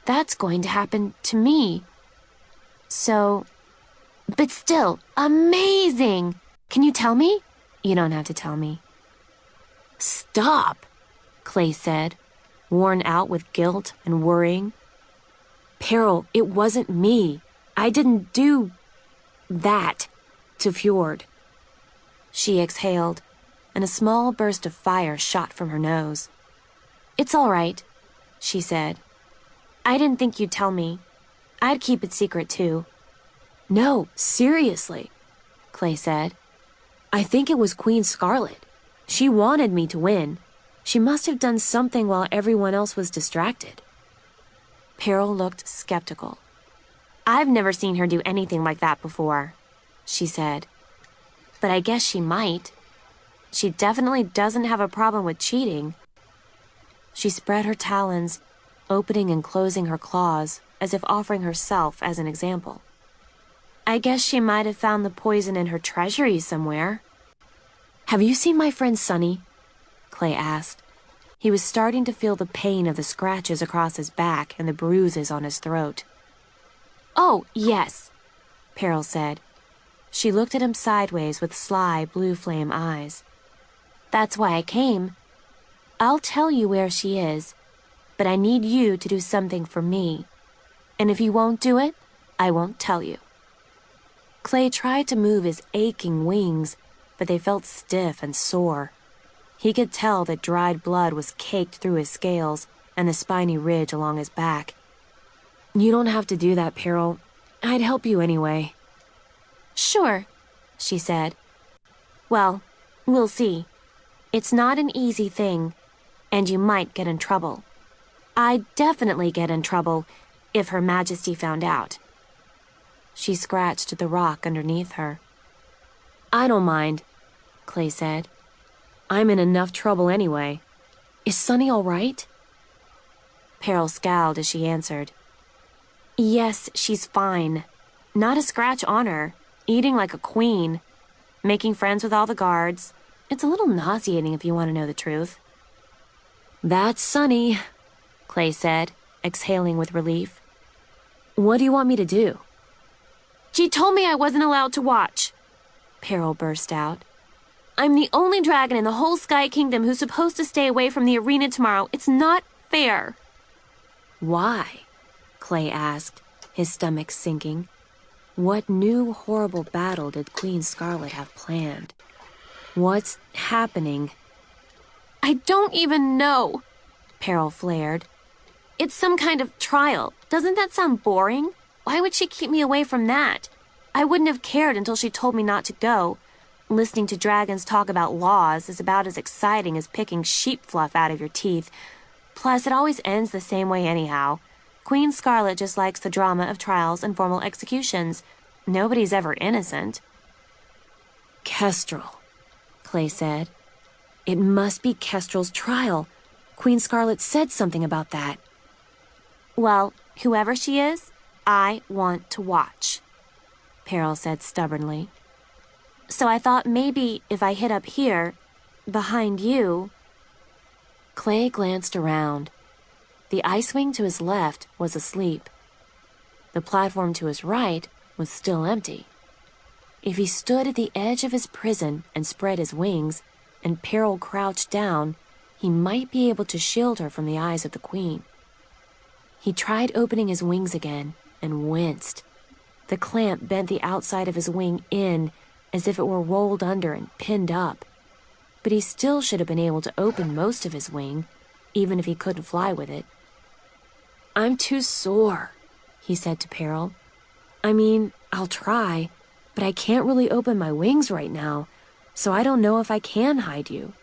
that's going to happen to me. So, but still, amazing! Can you tell me? You don't have to tell me." "Stop," Clay said, worn out with guilt and worrying. "Peril, it wasn't me. I didn't do that to Fjord." She exhaled, and a small burst of fire shot from her nose. "It's all right," she said. "I didn't think you'd tell me. I'd keep it secret, too." "No, seriously," Clay said. "I think it was Queen Scarlet. She wanted me to win. She must have done something while everyone else was distracted." Peril looked skeptical. "I've never seen her do anything like that before," she said. "But I guess she might. She definitely doesn't have a problem with cheating." She spread her talons, opening and closing her claws, as if offering herself as an example. "I guess she might have found the poison in her treasury somewhere." "Have you seen my friend Sunny?" Clay asked. He was starting to feel the pain of the scratches across his back and the bruises on his throat. "Oh, yes," Peril said. She looked at him sideways with sly blue flame eyes. "That's why I came. I'll tell you where she is, but I need you to do something for me. And if you won't do it, I won't tell you." Clay tried to move his aching wings, but they felt stiff and sore. He could tell that dried blood was caked through his scales and the spiny ridge along his back. "You don't have to do that, Peril. I'd help you anyway," Sure, she said. Well, we'll see. It's not an easy thing, and you might get in trouble. I'd definitely get in trouble if Her Majesty found out. She scratched at the rock underneath her. I don't mind, Clay said. I'm in enough trouble anyway. Is Sunny all right? Peril scowled as she answered. Yes, she's fine. Not a scratch on her. Eating like a queen. Making friends with all the guards. It's a little nauseating if you want to know the truth. That's Sunny, Clay said, exhaling with relief. What do you want me to do? She told me I wasn't allowed to watch, Peril burst out. I'm the only dragon in the whole Sky Kingdom who's supposed to stay away from the arena tomorrow. It's not fair. Why? Clay asked, his stomach sinking. What new horrible battle did Queen Scarlet have planned? What's happening? I don't even know, Peril flared. It's some kind of trial. Doesn't that sound boring? Why would she keep me away from that? I wouldn't have cared until she told me not to go. Listening to dragons talk about laws is about as exciting as picking sheep fluff out of your teeth. Plus, it always ends the same way anyhow. Queen Scarlet just likes the drama of trials and formal executions. Nobody's ever innocent. Kestrel, Clay said. It must be Kestrel's trial. Queen Scarlet said something about that. Well, whoever she is, I want to watch, Peril said stubbornly. So I thought maybe if I hid up here, behind you... Clay glanced around. The ice wing to his left was asleep. The platform to his right was still empty. If he stood at the edge of his prison and spread his wings, and Peril crouched down, he might be able to shield her from the eyes of the queen. He tried opening his wings again and winced. The clamp bent the outside of his wing in as if it were rolled under and pinned up. But he still should have been able to open most of his wing, even if he couldn't fly with it. I'm too sore, he said to Peril. I mean, I'll try, but I can't really open my wings right now, so I don't know if I can hide you.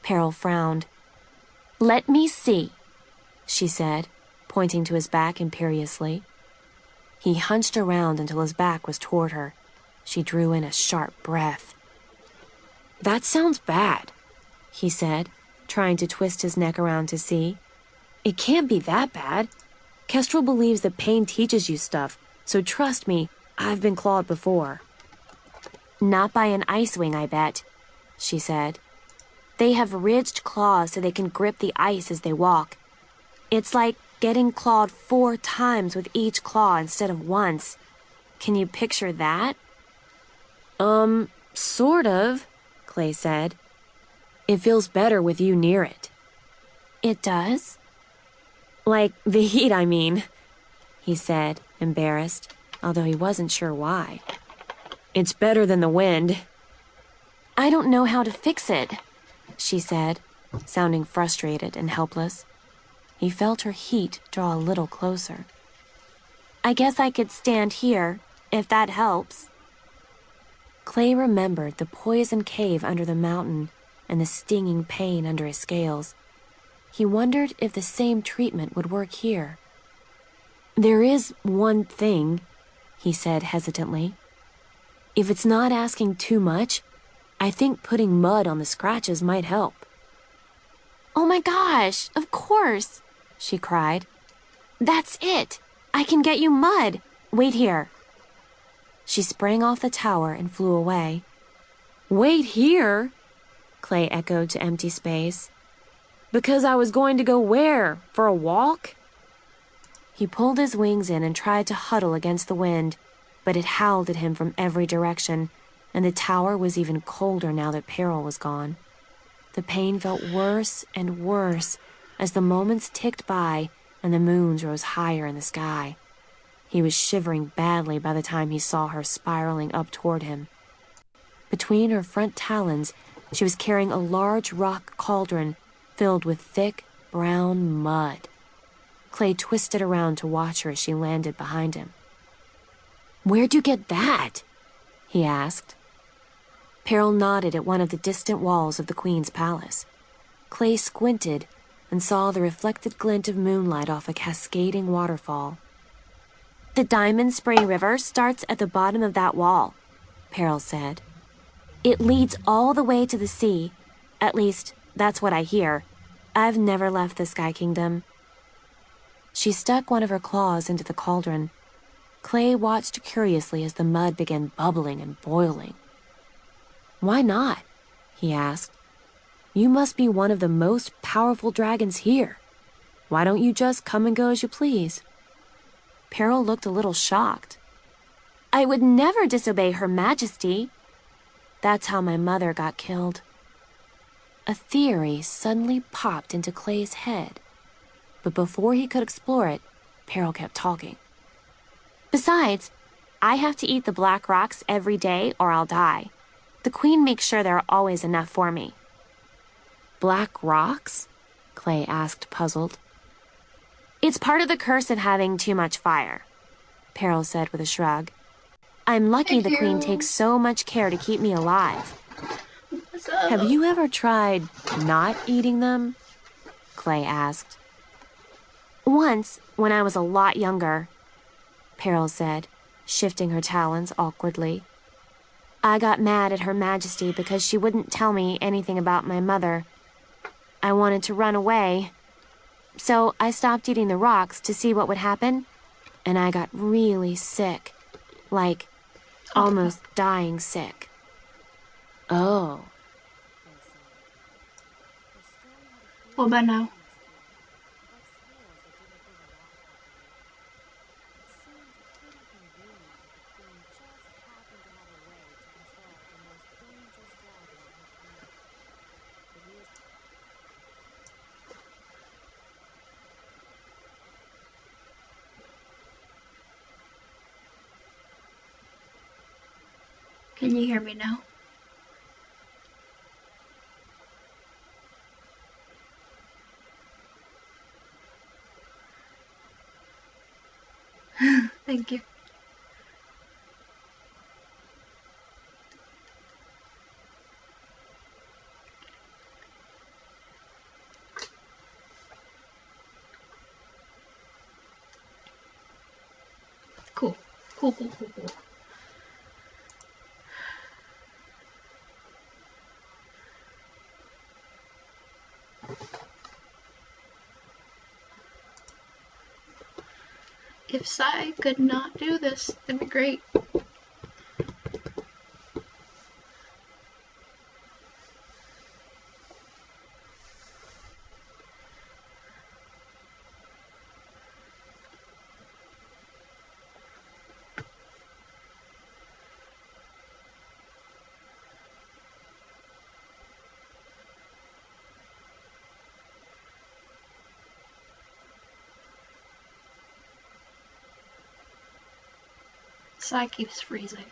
Peril frowned. Let me see, she said, pointing to his back imperiously. He hunched around until his back was toward her. She drew in a sharp breath. That sounds bad, he said, trying to twist his neck around to see. It can't be that bad. Kestrel believes that pain teaches you stuff, so trust me, I've been clawed before. Not by an ice wing, I bet, she said. They have ridged claws so they can grip the ice as they walk. It's like getting clawed 4 times with each claw instead of once. Can you picture that? Sort of, Clay said. It feels better with you near it. It does? Like the heat, I mean, he said, embarrassed, although he wasn't sure why. It's better than the wind. I don't know how to fix it, she said, sounding frustrated and helpless. He felt her heat draw a little closer. I guess I could stand here, if that helps. Clay remembered the poison cave under the mountain and the stinging pain under his scales. He wondered if the same treatment would work here. There is one thing, he said hesitantly. If it's not asking too much, I think putting mud on the scratches might help. Oh my gosh, of course, she cried. That's it. I can get you mud. Wait here. She sprang off the tower and flew away. Wait here, Clay echoed to empty space. Because I was going to go where? For a walk? He pulled his wings in and tried to huddle against the wind, but it howled at him from every direction, and the tower was even colder now that Peril was gone. The pain felt worse and worse as the moments ticked by and the moons rose higher in the sky. He was shivering badly by the time he saw her spiraling up toward him. Between her front talons, she was carrying a large rock cauldron filled with thick, brown mud. Clay twisted around to watch her as she landed behind him. Where'd you get that? he asked. Peril nodded at one of the distant walls of the Queen's palace. Clay squinted and saw the reflected glint of moonlight off a cascading waterfall. "The Diamond Spray River starts at the bottom of that wall," Peril said. "It leads all the way to the sea. At least, that's what I hear. I've never left the Sky Kingdom." She stuck one of her claws into the cauldron. Clay watched curiously as the mud began bubbling and boiling. "Why not?" he asked. "You must be one of the most powerful dragons here. Why don't you just come and go as you please?" Peril looked a little shocked. "I would never disobey Her Majesty. That's how my mother got killed." A theory suddenly popped into Clay's head, but before he could explore it, Peril kept talking. "Besides, I have to eat the black rocks every day or I'll die. The Queen makes sure there are always enough for me." "Black rocks?" Clay asked, puzzled. "It's part of the curse of having too much fire," Peril said with a shrug. "I'm lucky the Queen takes so much care to keep me alive." What's up? "Have you ever tried not eating them?" Clay asked. "Once, when I was a lot younger," Peril said, shifting her talons awkwardly. "I got mad at Her Majesty because she wouldn't tell me anything about my mother. I wanted to run away, so I stopped eating the rocks to see what would happen, and I got really sick, like almost dying sick." "Oh." What about now? Can you hear me now? Thank you. Cool. Cool. If Sai could not do this, that'd be great. Sai keeps freezing.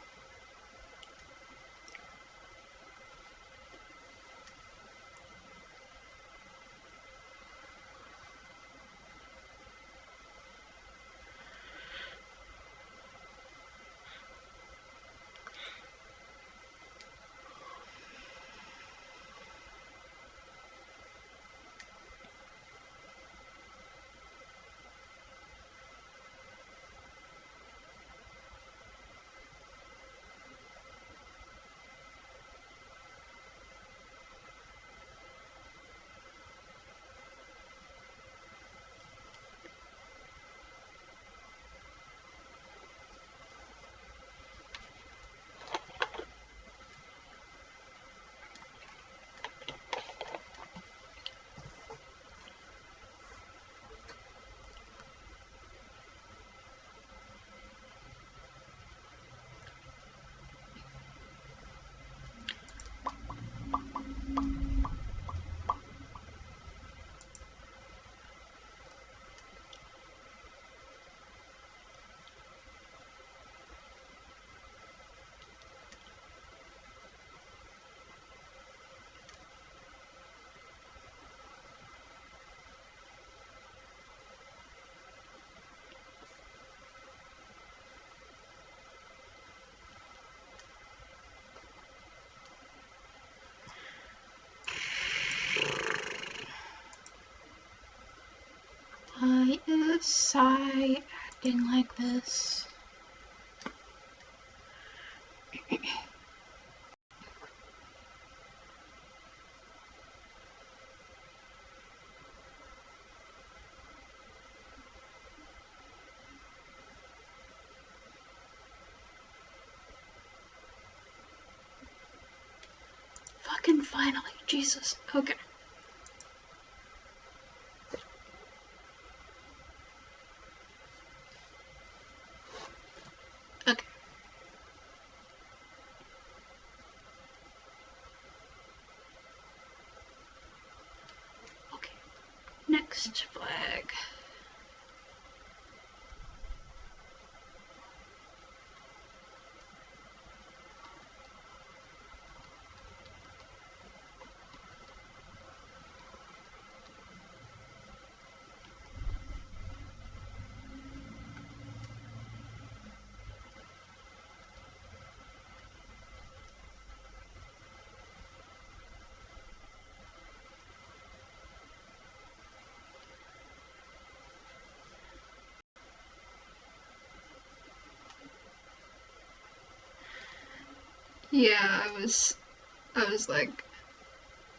Sigh acting like this. Fucking finally, Jesus. Okay. Okay. Okay. Next flag. Yeah, I was like,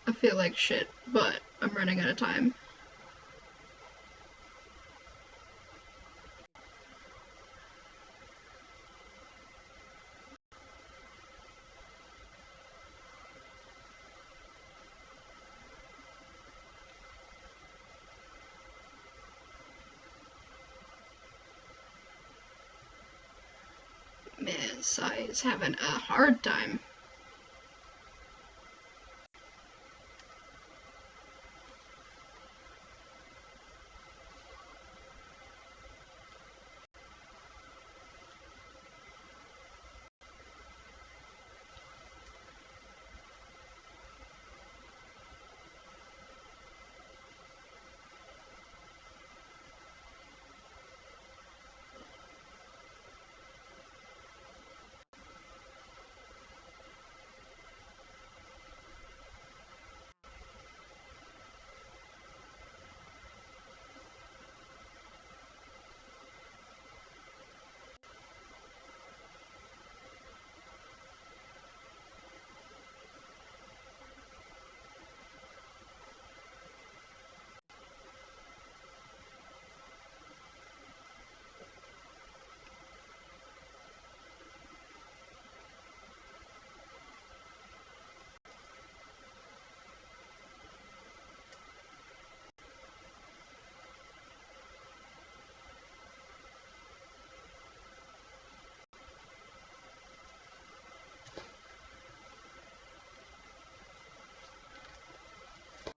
I feel like shit, but I'm running out of time. Man, Sai is having a hard time.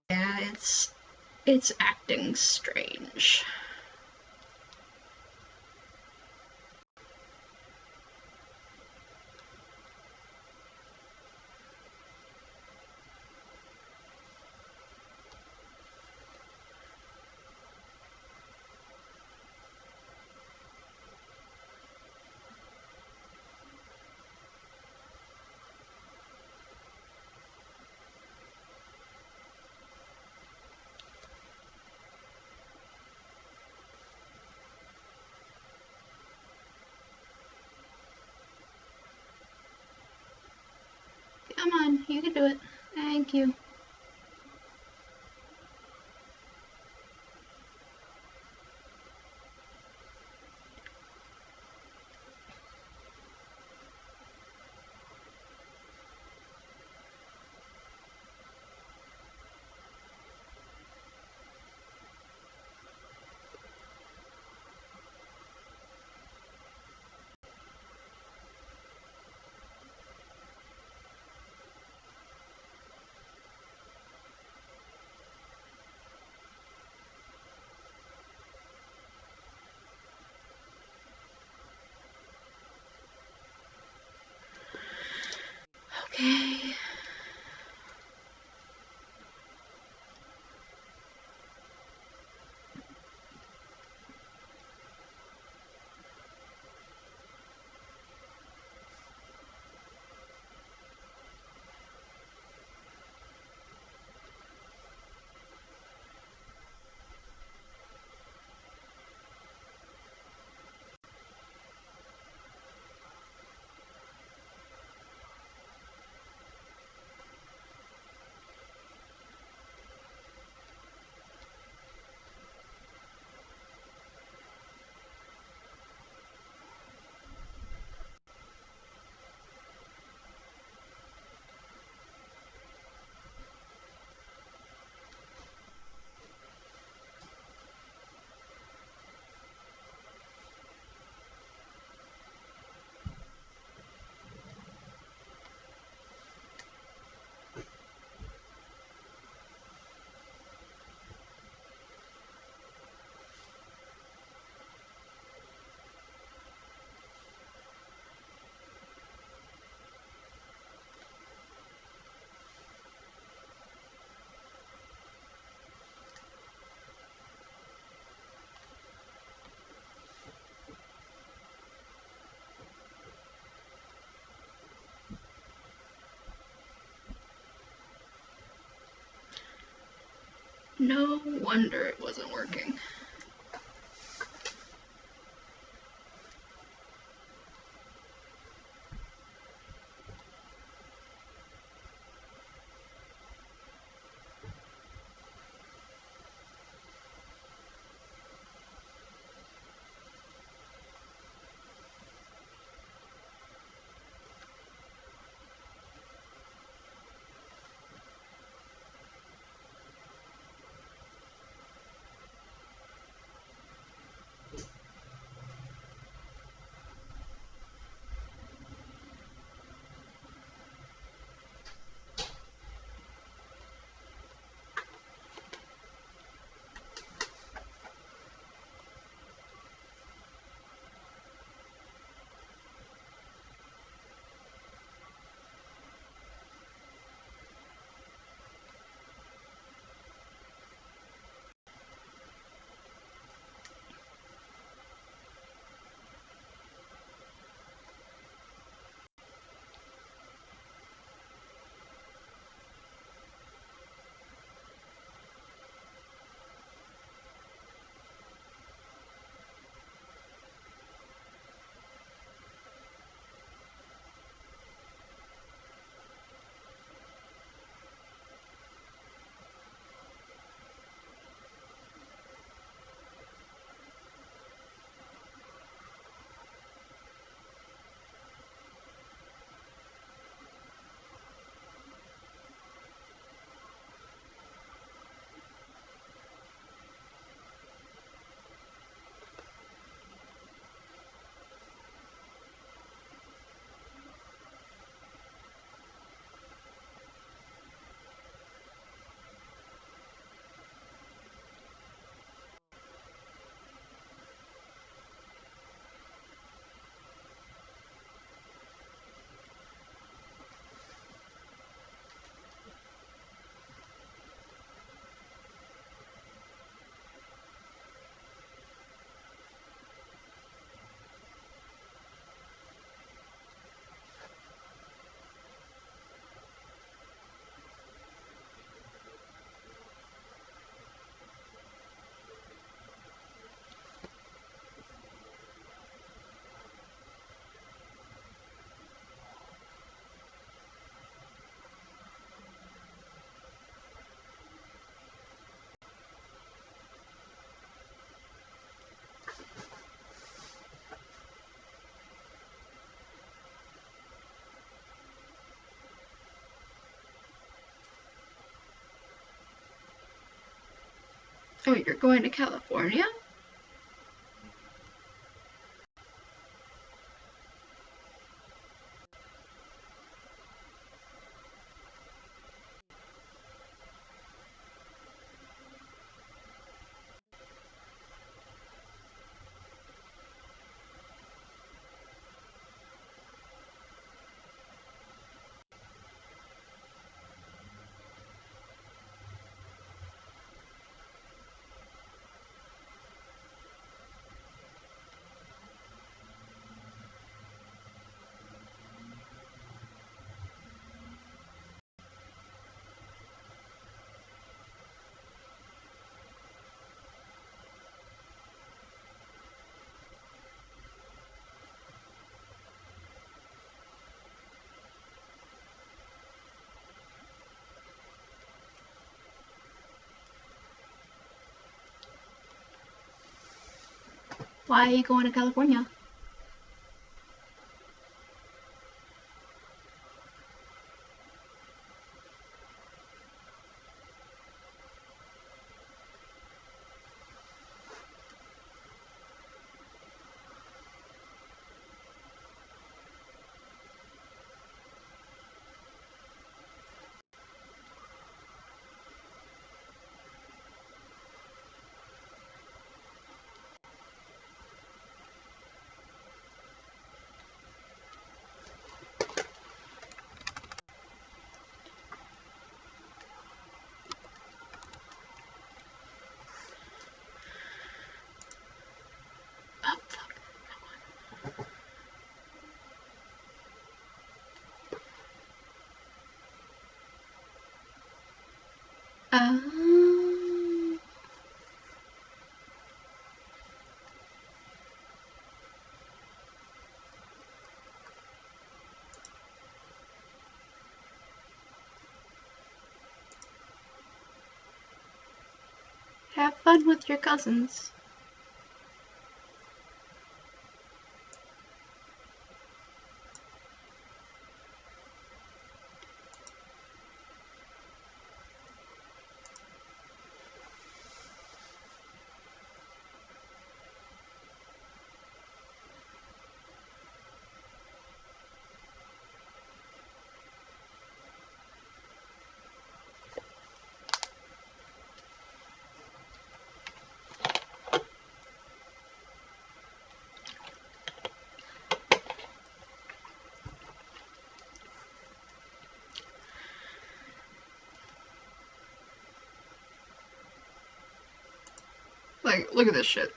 Yeah, it's acting strange. Come on, you can do it. Thank you. No wonder it wasn't working. Oh, you're going to California? Why are you going to California? Oh, fuck. Have fun with your cousins. Like, look at this shit.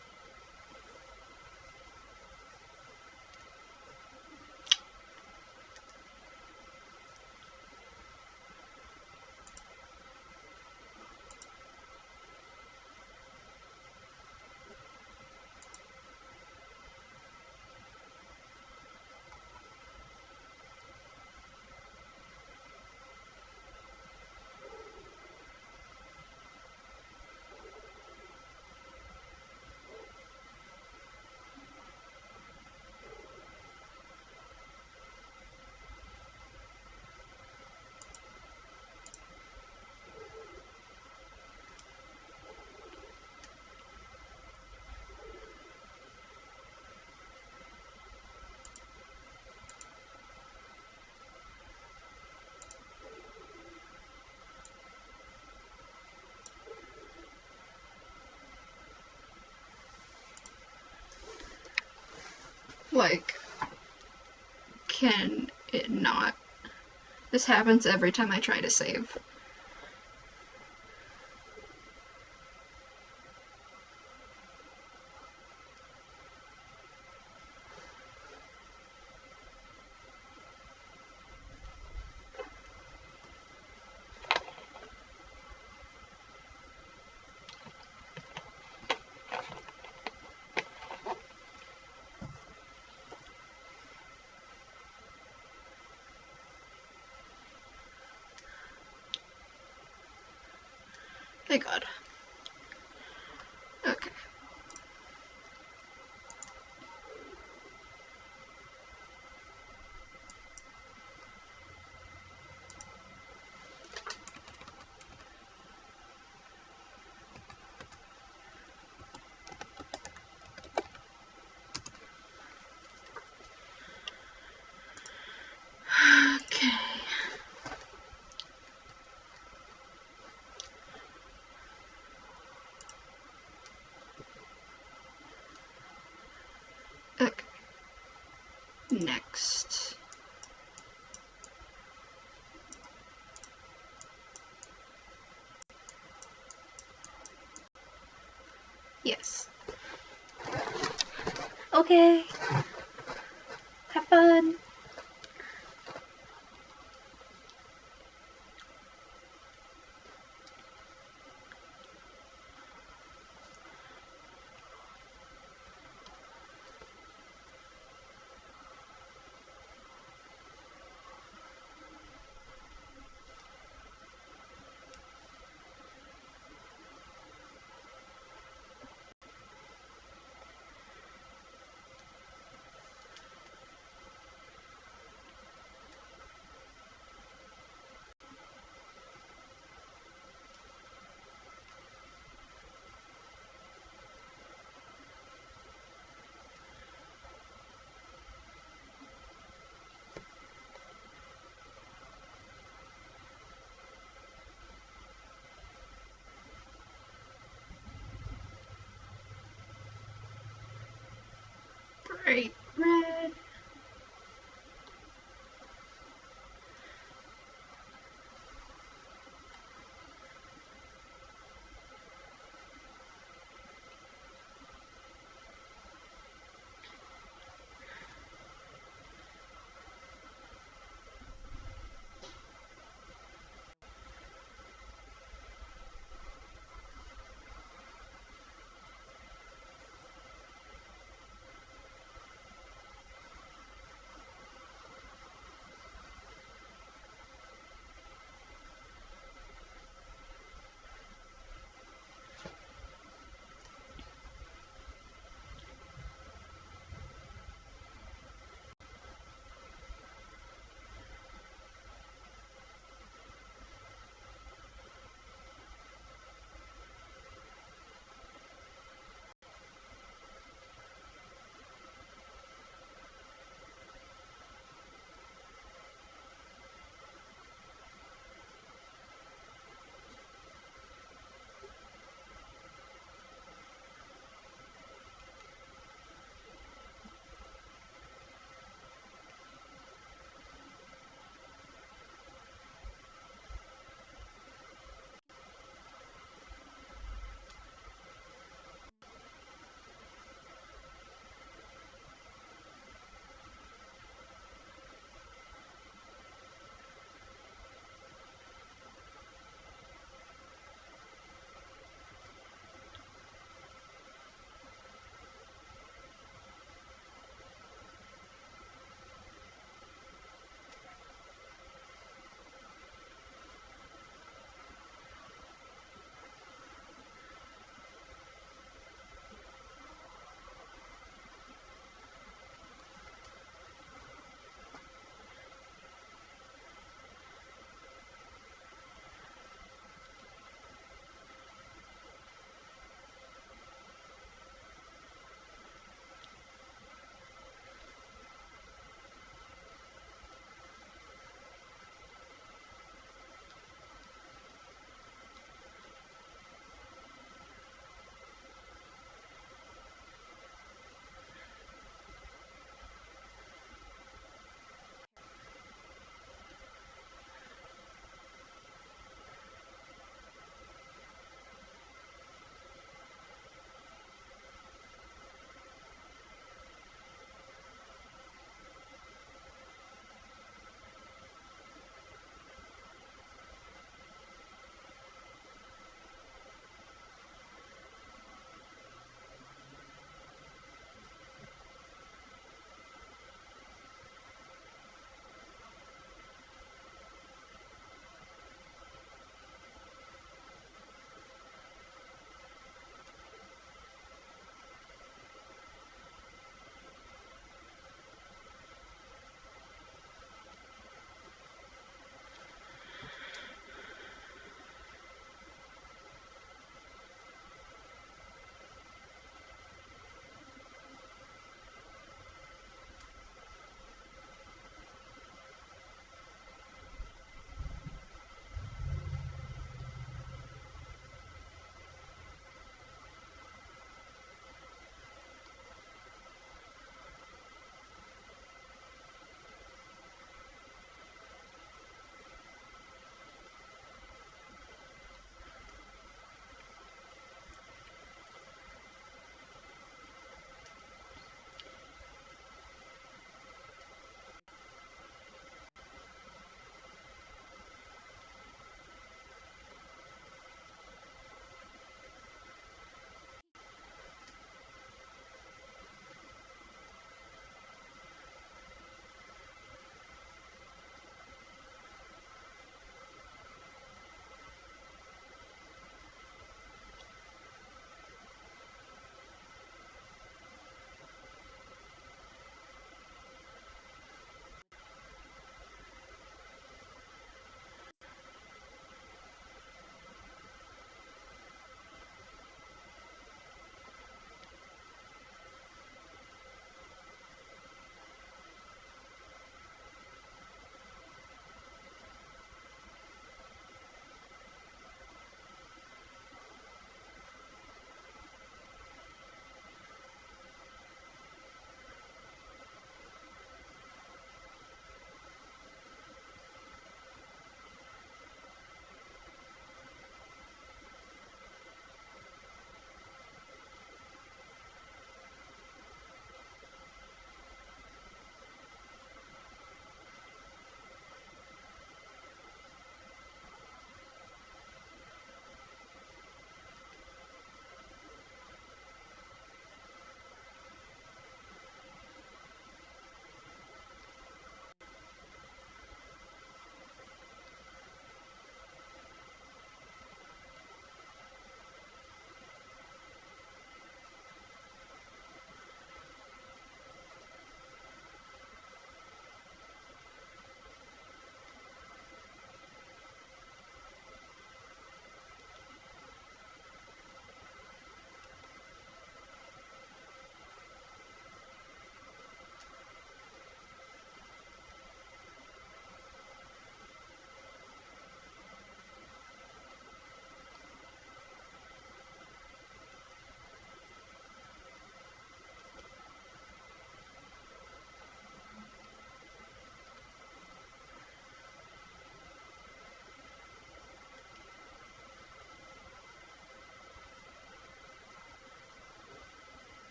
Like, can it not? This happens every time I try to save. Thank God. Okay. Okay. Okay. Next. Yes. Okay. Have fun. Great.